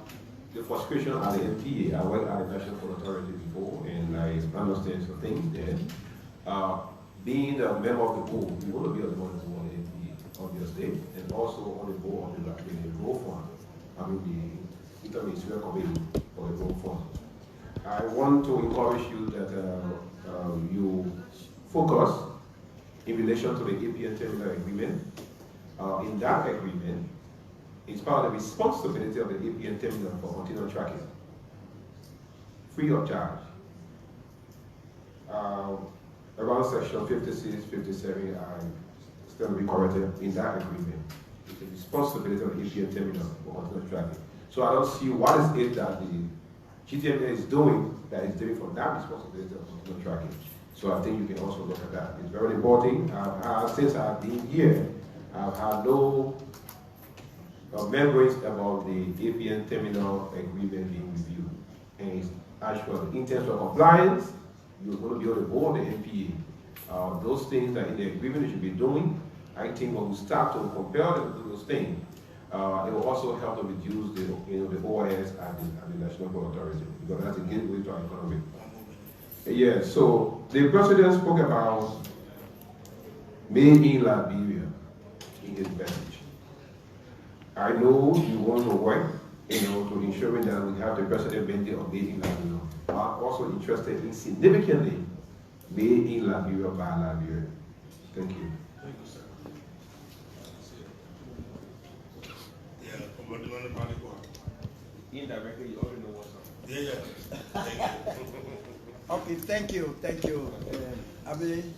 the frustration at the MPA, I worked at the National Port Authority before, and I understand some things there. Being a member of the board, we want to be on the board of the MPA, obviously, and also on the board of the Growth Fund. I mean, the Interministerial Committee for the Growth Fund. I want to encourage you that you focus in relation to the APN Terminal Agreement. In that agreement, it's part of the responsibility of the APN Terminal for continual tracking, free of charge. Around section 56, 57, I still be corrected in that agreement. It's the responsibility of the APN Terminal for continual tracking. So I don't see what is it that the GTMA is doing that is different from that responsibility of continual tracking. So I think you can also look at that. It's very important. Since I've been here, I've had no memories about the APN Terminal Agreement being reviewed. And it's actually, in terms of compliance, you're going to be able to board the MPA. Those things that in the agreement you should be doing, I think when we start to compare them to those things, it will also help to reduce the OIS at the National Port Authority, because that's a gateway to our economy. Yeah, so the president spoke about made in Liberia in his message. I know you want to work, to ensuring that we have the president vendor of made in Liberia. I'm also interested in significantly made in Liberia by Liberia. Thank you. Thank you, sir. Indirectly, you already know what's up. Yeah. Thank you. Okay, thank you. Amin,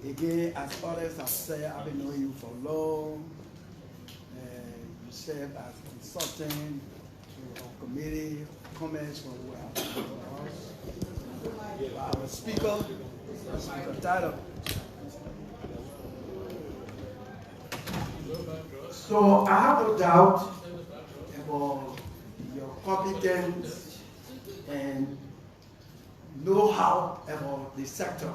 again, as others have said, I've been knowing you for long. You served as consultant to our committee, comments from our speaker title. So I have no doubt about your competence and know-how about the sector.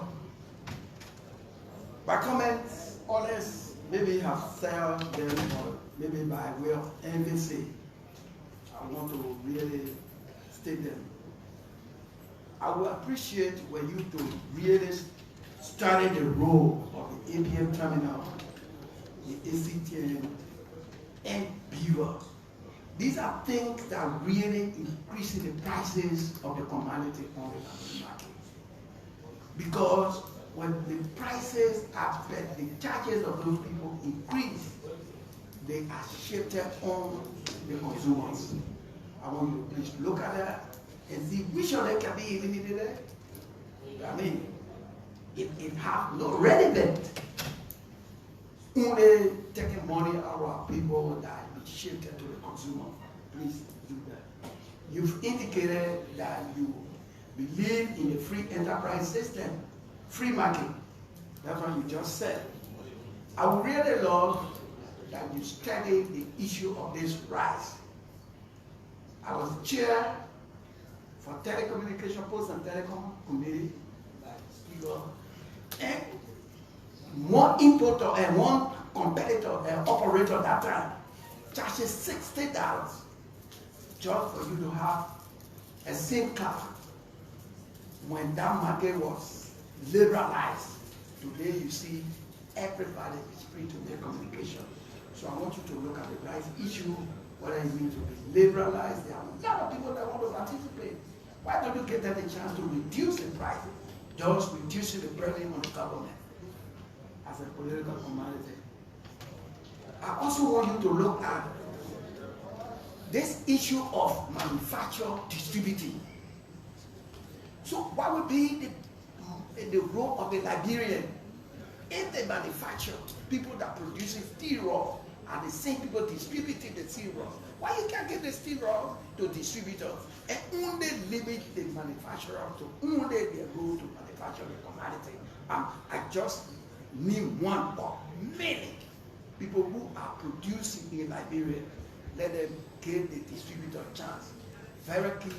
My comments, others maybe have said them, or maybe by way of emphasis, I want to really state them. I will appreciate when you to really study the role of the APM terminal, the ACTN, and Bureau. These are things that really increase the prices of the commodity on the market. Because when the prices are set, the charges of those people increase, they are shifted on the consumers. I want you to please look at that and see which of them can be eliminated. I mean, it has no relevance. Only taking money out of people that be shifted to the consumer. Please do that. You've indicated that you believe in the free enterprise system, free market. That's what you just said. I would really love that you study the issue of this rice. I was chair for telecommunication, post and telecom committee, like speaker, and one importer and one competitor and operator at that time charges $60 just for you to have a SIM card. When that market was liberalized, today you see everybody is free to make communication. So I want you to look at the rice issue whether it means to be liberalized. There are a lot of people that want to participate. Why don't you give them a chance to reduce the price, thus reducing the burden on the government as a political commodity? I also want you to look at this issue of manufacture distributing. So what would be the role of the Liberian if they manufacture people that produce steel raw and the same people distributing the steel raw? Why you can't give the steel raw to distributors and only limit the manufacturer to only their role to manufacture the commodity? I just name one or many people who are producing in Liberia. Let them give the distributor a chance. Very key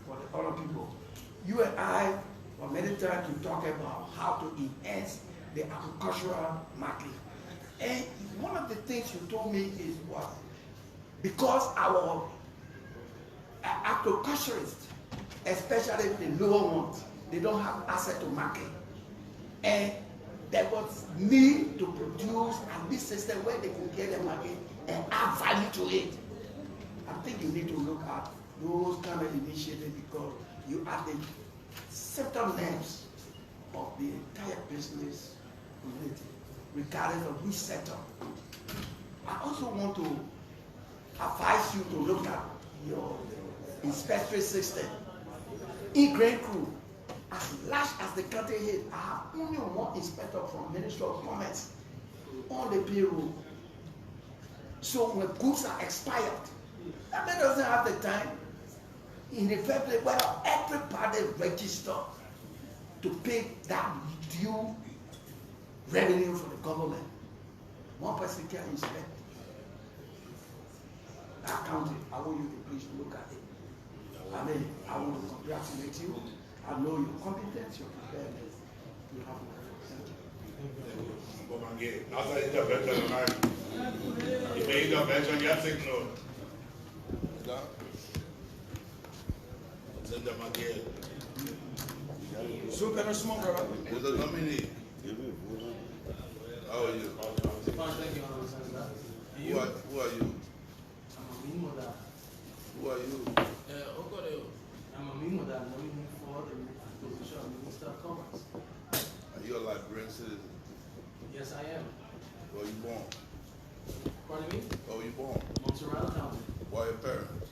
for the other people. You and I were many times to talk about how to enhance the agricultural market. And one of the things you told me is what? Because our agriculturists, especially the lower ones, they don't have access to market. And there was need to produce a this system where they could get the market and add value to it. I think you need to look at those kind of initiatives because you are the central nerves of the entire business community, regardless of which sector. I also want to advise you to look at your inspection system. In Grain Crew, as large as the country is, I have only one inspector from Ministry of Commerce on the payroll. So when goods are expired, that man doesn't have the time in the first place where everybody register to pay that due revenue for the government. One person can inspect that county. I want you to please look at it. I mean, I want to congratulate you. I know your competence, your preparedness. You have my thank you. After intervention tonight, if you intervention, you have to ignore. Send them again. So can I smoke, brother? Who's the nominee? How are you? Fine, thank you, Honorable Senator. Who are you? I'm Amin Modad. Who are you? I'm Amin Modad, nominee for the position of Minister of Commerce. Are you a Liberian citizen? Yes, I am. Where were you born? Pardon me? Where were you born? Monrovia County. Why your parents?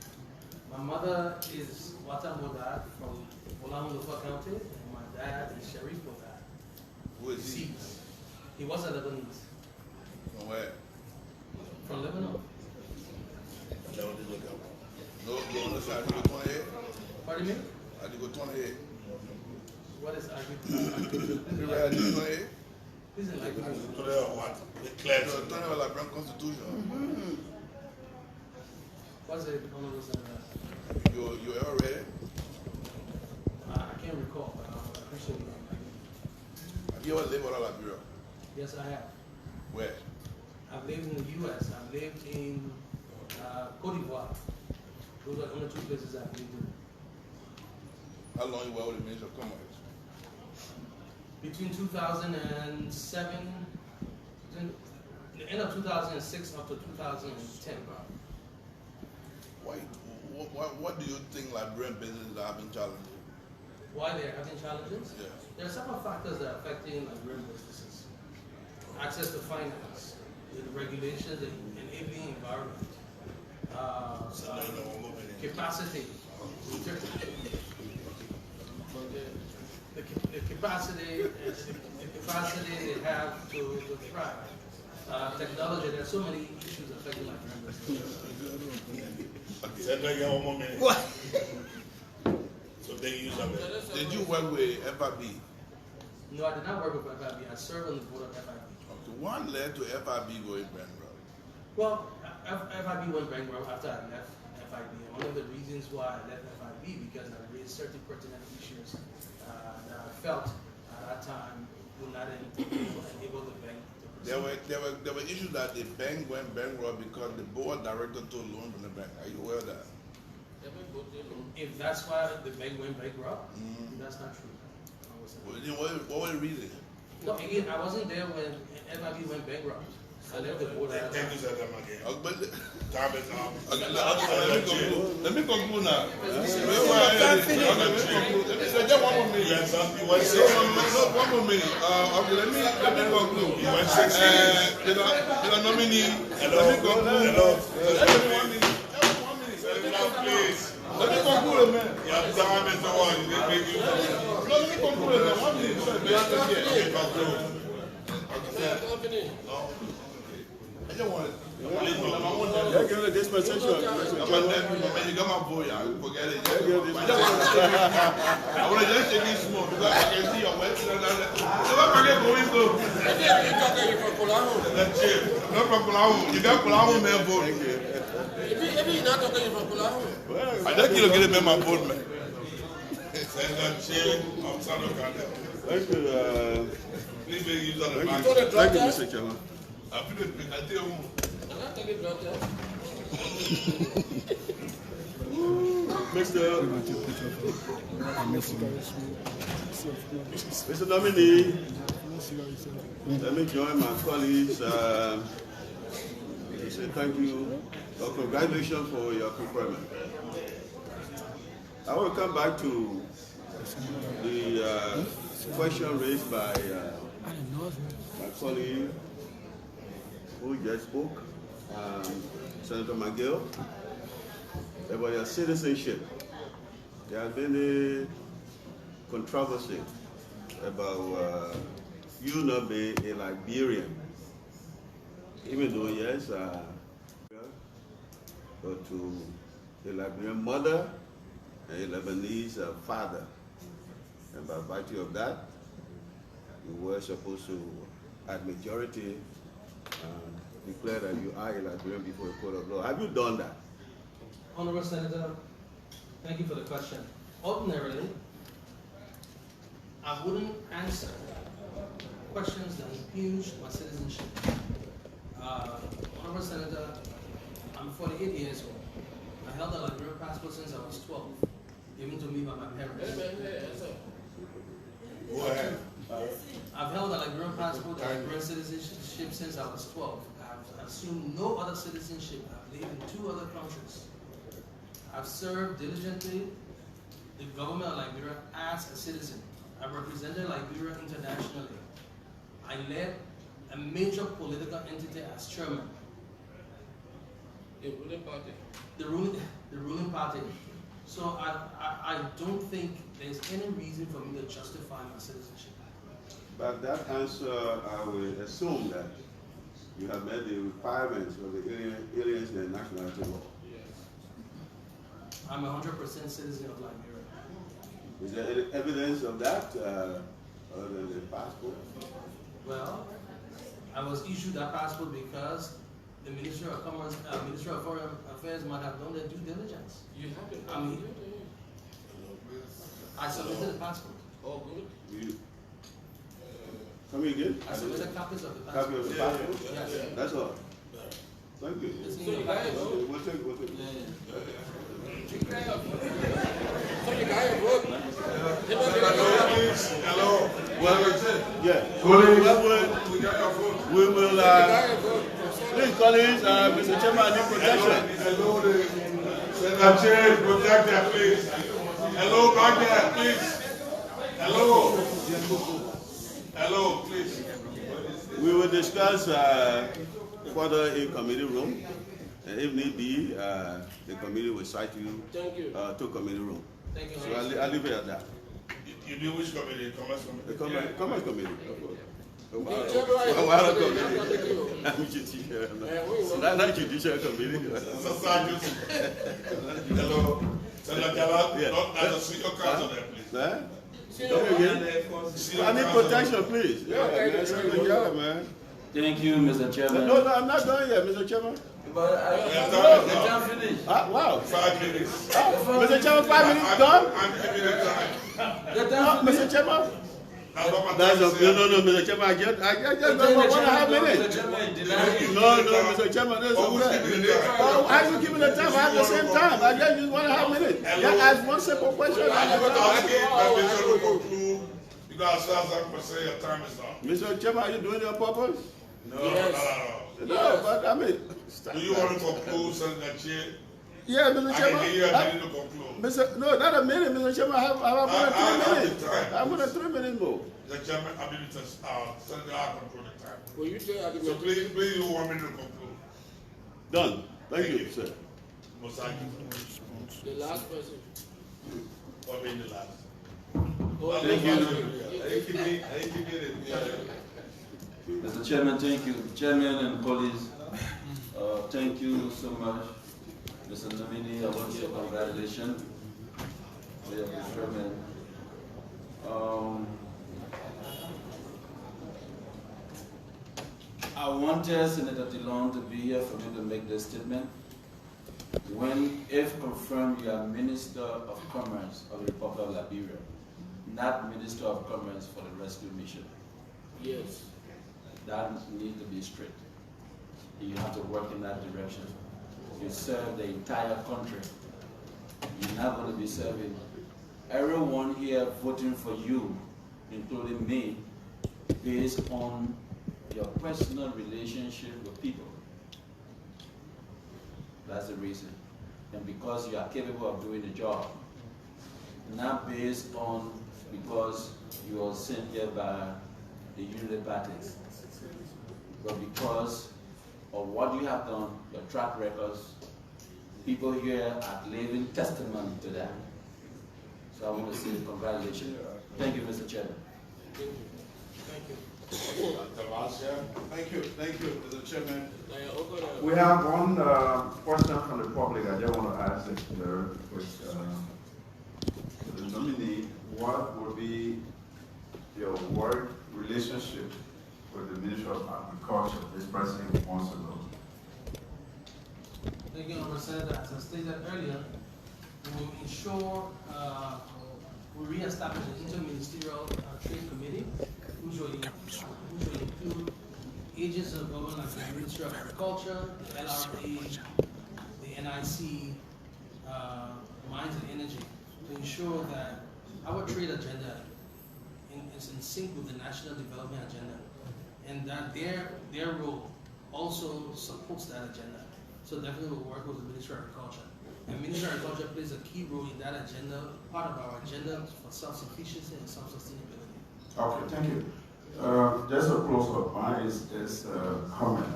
My mother is Amin Modad from Monrovia County, and my dad is Sharif Modad. Who is he? He was a Lebanese. From where? From Lebanon. No, on the side, you go 28? Pardon me? I did go 28. What is I did 28? Isn't like what? The clergy. So, turn over like Brown Constitution. What's it? You ever read it? I can't recall, but I appreciate it. Have you ever lived out of Liberia? Yes, I have. Where? I've lived in the U.S. I've lived in Cote d'Ivoire. Those are the only two places I've lived in. How long you were with the Minister of Commerce? Between 2007, the end of 2006 up to 2010. What do you think Liberian businesses are having challenges? Why they're having challenges? Yeah. There are several factors that are affecting Liberian businesses. Access to finance, the regulations, the enabling environment, capacity, the capacity they have to thrive. Technology, there are so many issues affecting Liberian businesses. What? So they use them. Did you work with FIB? No, I did not work with FIB. I served on the board of FIB. Okay. What led to FIB going bankrupt? Well, FIB went bankrupt after I left FIB. And one of the reasons why I left FIB because I raised certain pertinent issues that I felt at that time would not enable the bank to proceed. There were issues that the bank went bankrupt because the board director took loan from the bank. Are you aware of that? If that's why the bank went bankrupt, that's not true. What was the reason? No, again, I wasn't there when FIB went bankrupt. Thank you, sir, again. Time is up. Let me conclude now. Let me say just one more minute. One more minute. Okay, let me conclude. The nominee. Let me conclude. Please. Let me conclude, man. Your time is the one. No, let me conclude. 1 minute. I don't want it. I give it dispensation. You got my boy. I forget it. I want to just take it small because I can see your website. Never forget going to. That's it. Not from Kulahu. You got Kulahu, man, boy. If you're not talking from Kulahu. I just get it, man, my boy, man. Thank you. Please make use of the mic. Thank you, Mr. Chairman. I feel it. I tell you. Mr. Nominee, let me join my colleagues to say thank you or congratulations for your preferment. I will come back to the question raised by my colleague who just spoke, Senator McGill, about your citizenship. There has been a controversy about you not being a Liberian, even though yes, but to a Liberian mother and a Lebanese father, and by virtue of that, you were supposed to, at majority, declare that you are a Liberian before a court of law. Have you done that? Honorable Senator, thank you for the question. Ordinarily, I wouldn't answer questions that impugn my citizenship. Honorable Senator, I'm 48 years old. I held a Liberian passport since I was 12, given to me by my parents. Go ahead. I've held a Liberian passport and Liberian citizenship since I was 12. I've assumed no other citizenship. I've lived in 2 other countries. I've served diligently the government of Liberia as a citizen. I've represented Liberia internationally. I led a major political entity as chairman. The ruling party. The ruling party. So I don't think there's any reason for me to justify my citizenship. But that answer, I will assume that you have met the requirements of the aliens and nationality law. I'm 100% citizen of Liberia. Is there any evidence of that other than the passport? Well, I was issued that passport because the Minister of Commerce, Minister of Foreign Affairs might have done their due diligence. You have it. I mean, I submitted the passport. Oh, good. Come again? I submitted copies of the passport. Copy of the passport? Yes. That's all. Thank you. It's in your package. We'll take it. So you got your vote? Hello. Well, yeah. We will, please, colleagues, Mr. Chairman, I need protection. Hello, Senator Chair, protect that, please. Hello, back there, please. Hello. Hello, please. We will discuss further in committee room, and if need be, the committee will cite you to committee room. Thank you. So I'll leave it at that. You do which committee? Commerce committee? The Commerce committee, of course. I'm not judicial committee. Hello. Senator Jala, not as a senior counsel there, please. I need protection, please. Man. Thank you, Mr. Chairman. No, I'm not done yet, Mr. Chairman. But the time finished. Wow. 5 minutes. Mr. Chairman, 5 minutes done? I'm giving it time. Mr. Chairman? No, Mr. Chairman, I just got 1.5 minutes. No, Mr. Chairman, there's no way. Why are you giving the time? I have the same time. I just use 1.5 minutes. Just ask one simple question. Because as I'm say, your time is up. Mr. Chairman, are you doing it on purpose? No, Yes. No, but I mean. Do you want to conclude, Senator Chair? Yeah, Mr. Chairman. I can hear you a minute to conclude. No, not a minute, Mr. Chairman. I have more than 3 minutes. I have more than 3 minutes more. Mr. Chairman, I mean, Senator, I control the time. Will you say So please, you want me to conclude? Done. Thank you, sir. The last person. What being the last? Oh, thank you. Mr. Chairman, thank you. Chairman and colleagues, thank you so much. Mr. Nomini, I want to say congratulations for your preferment. I wanted Senator Dillon to be here for me to make this statement. When, if confirmed, you are Minister of Commerce of the Republic of Liberia, not Minister of Commerce for the Rescue Mission. Yes. That needs to be straight. You have to work in that direction. You serve the entire country. You're not going to be serving everyone here voting for you, including me, based on your personal relationship with people. That's the reason. And because you are capable of doing the job. Not based on because you are sent here by the unity parties, but because of what you have done, your track records. People here are living testimony to that. So I want to say congratulations. Thank you, Mr. Chairman. Thank you. Thank you, Mr. Chairman. Thank you. We have one question from the public. I just want to ask the nominee, what would be your work relationship with the Minister of Agriculture? This person wants to know. Thank you, Honorable Senator. As I stated earlier, we will ensure we re-establish an interministerial trade committee, which will include agents of government like the Ministry of Agriculture, the LRA, the NIC, Mines and Energy, to ensure that our trade agenda is in sync with the national development agenda, and that their role also supports that agenda. So definitely we'll work with the Ministry of Agriculture. And Ministry of Agriculture plays a key role in that agenda, part of our agenda for self-sufficiency and self-sustainability. Okay, thank you. Just a close-up, mine is comment.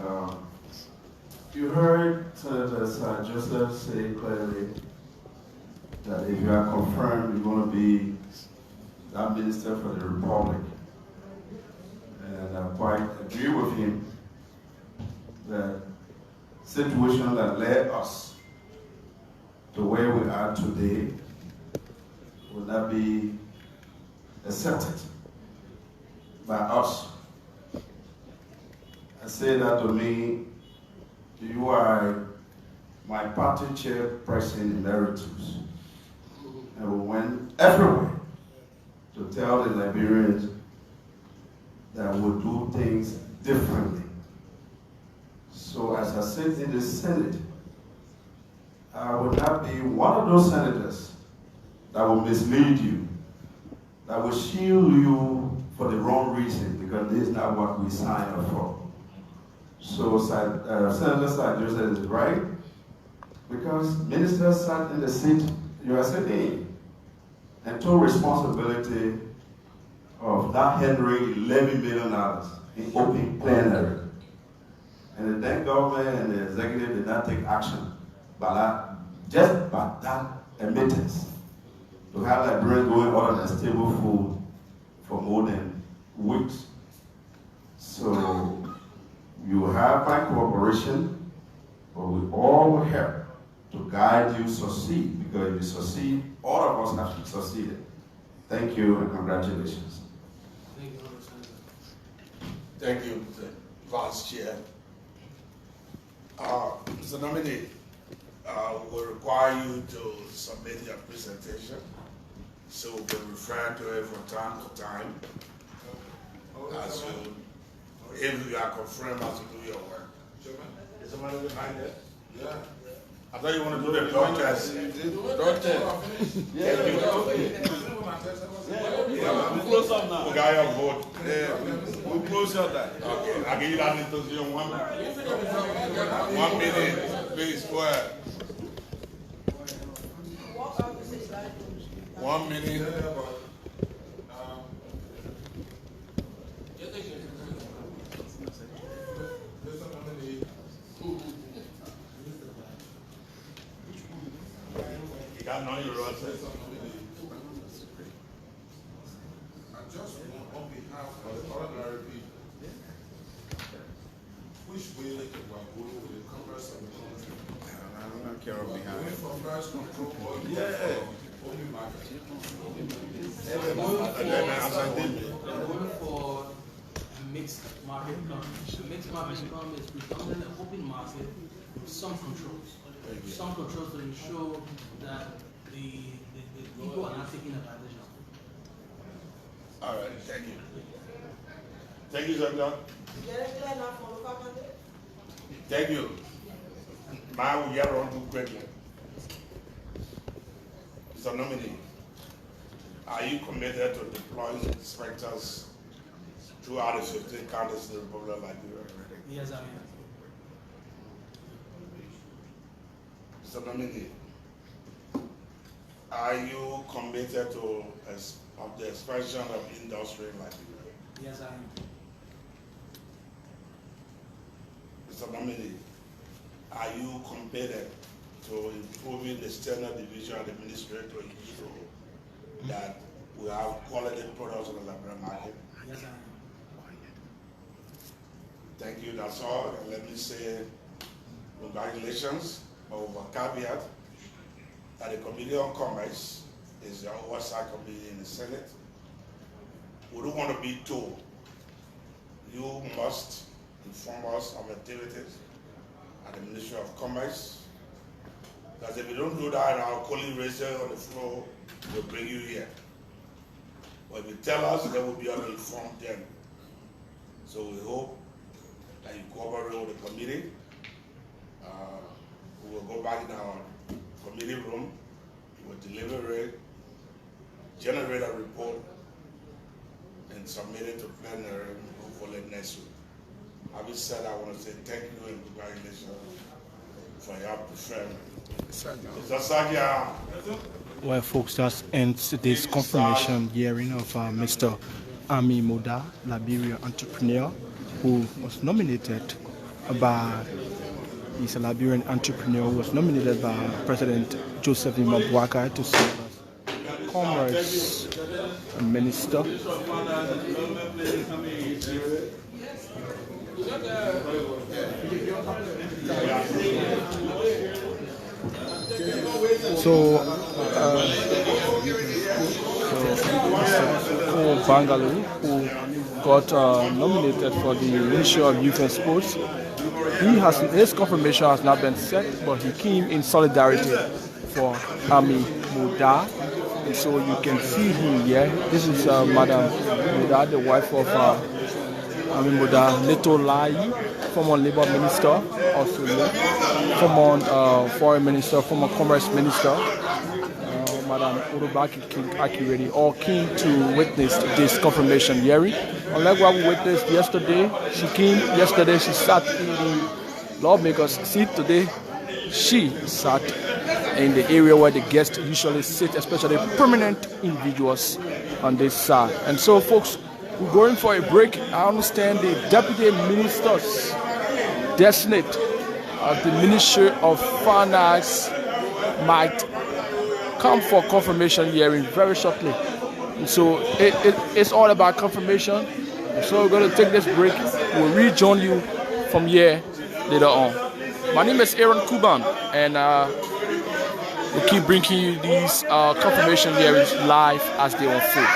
You heard Senator Joseph say clearly that if you are confirmed, you're going to be that minister for the Republic. And I quite agree with him that situation that led us to where we are today will not be accepted by us. I say that to me, you are my party chairperson emeritus, and we went everywhere to tell the Liberians that we'll do things differently. So as I sit in the Senate, I will not be one of those senators that will mislead you, that will shield you for the wrong reason, because this is not what we signed up for. So Senator Joseph is right, because ministers sat in the seat you are sitting in, and took responsibility of not handling $11 million in open plenary. And the then government and the executive did not take action just by that admittance to have Liberians going out on stable food for more than weeks. So you have my cooperation, but we all will help to guide you succeed, because if you succeed, all of us have succeeded. Thank you and congratulations. Thank you, Honorable Senator. Thank you, Mr. Vice Chair. Mr. Nominee, will require you to submit your presentation, so we can refer to it from time to time as you, if you are confirmed as you do your work. Is somebody behind it? Yeah. I thought you want to do the drug test. Drug test. Yeah, we close up now. We got your vote. Yeah. We'll close your that. Okay, I'll give you that interview 1 minute. Please, go ahead. 1 minute. You got no your right. And just on behalf of the ordinary people, which way they can go with the commerce of the country. I don't care on behalf. Going from price control or only market. We're going for a mixed market economy. A mixed market economy is predominantly an open market with some controls. Some controls to ensure that the people are not taking advantage of it. All right, thank you. Thank you, Sir. Thank you. Now we are on to quickly. Mr. Nominee, are you committed to deploying inspectors throughout the 15 counties in the Republic of Liberia? Yes, I am. Mr. Nominee, are you committed to the expansion of industry in Liberia? Yes, I am. Mr. Nominee, are you committed to improving the standard division of the administrator so that we have quality products on the Liberia market? Yes, I am. Thank you, that's all. And let me say congratulations, but with a caveat that the Committee on Commerce is the oversight committee in the Senate. We don't want to be told. You must inform us of activities at the Ministry of Commerce. Because if you don't do that, our colleague raiser on the floor will bring you here. But if you tell us, then we'll be able to inform them. So we hope that you cooperate with the committee. We will go back in our committee room, we will deliberate, generate a report, and submit it to plenary hopefully next week. Having said, I want to say thank you and congratulations for your preferment. Mr. Sagia. Well, folks, that ends this confirmation hearing of Mr. Amin Modad, Liberian entrepreneur, who was nominated by, he's a Liberian entrepreneur who was nominated by President Joseph Boakai to serve as Commerce Minister. So Mr. Bangalore, who got nominated for the Ministry of Youth and Sports, his confirmation has not been set, but he came in solidarity for Amin Modad. And so you can see him here. This is Madam Modad, the wife of Amin Modad, Leto Lai, former Labour Minister, also former Foreign Minister, former Commerce Minister, Madam Urubaki Akiredi, all came to witness this confirmation hearing. Unlike what we witnessed yesterday, she sat in the lawmakers' seat. Today, she sat in the area where the guests usually sit, especially permanent individuals on this side. And so, folks, we're going for a break. I understand the Deputy Minister's Designate of the Ministry of Finance might come for confirmation hearing very shortly. And so it's all about confirmation. And so we're going to take this break. We'll rejoin you from here later on. My name is Aaron Kuban, and we'll keep bringing you these confirmation hearings live as they unfold.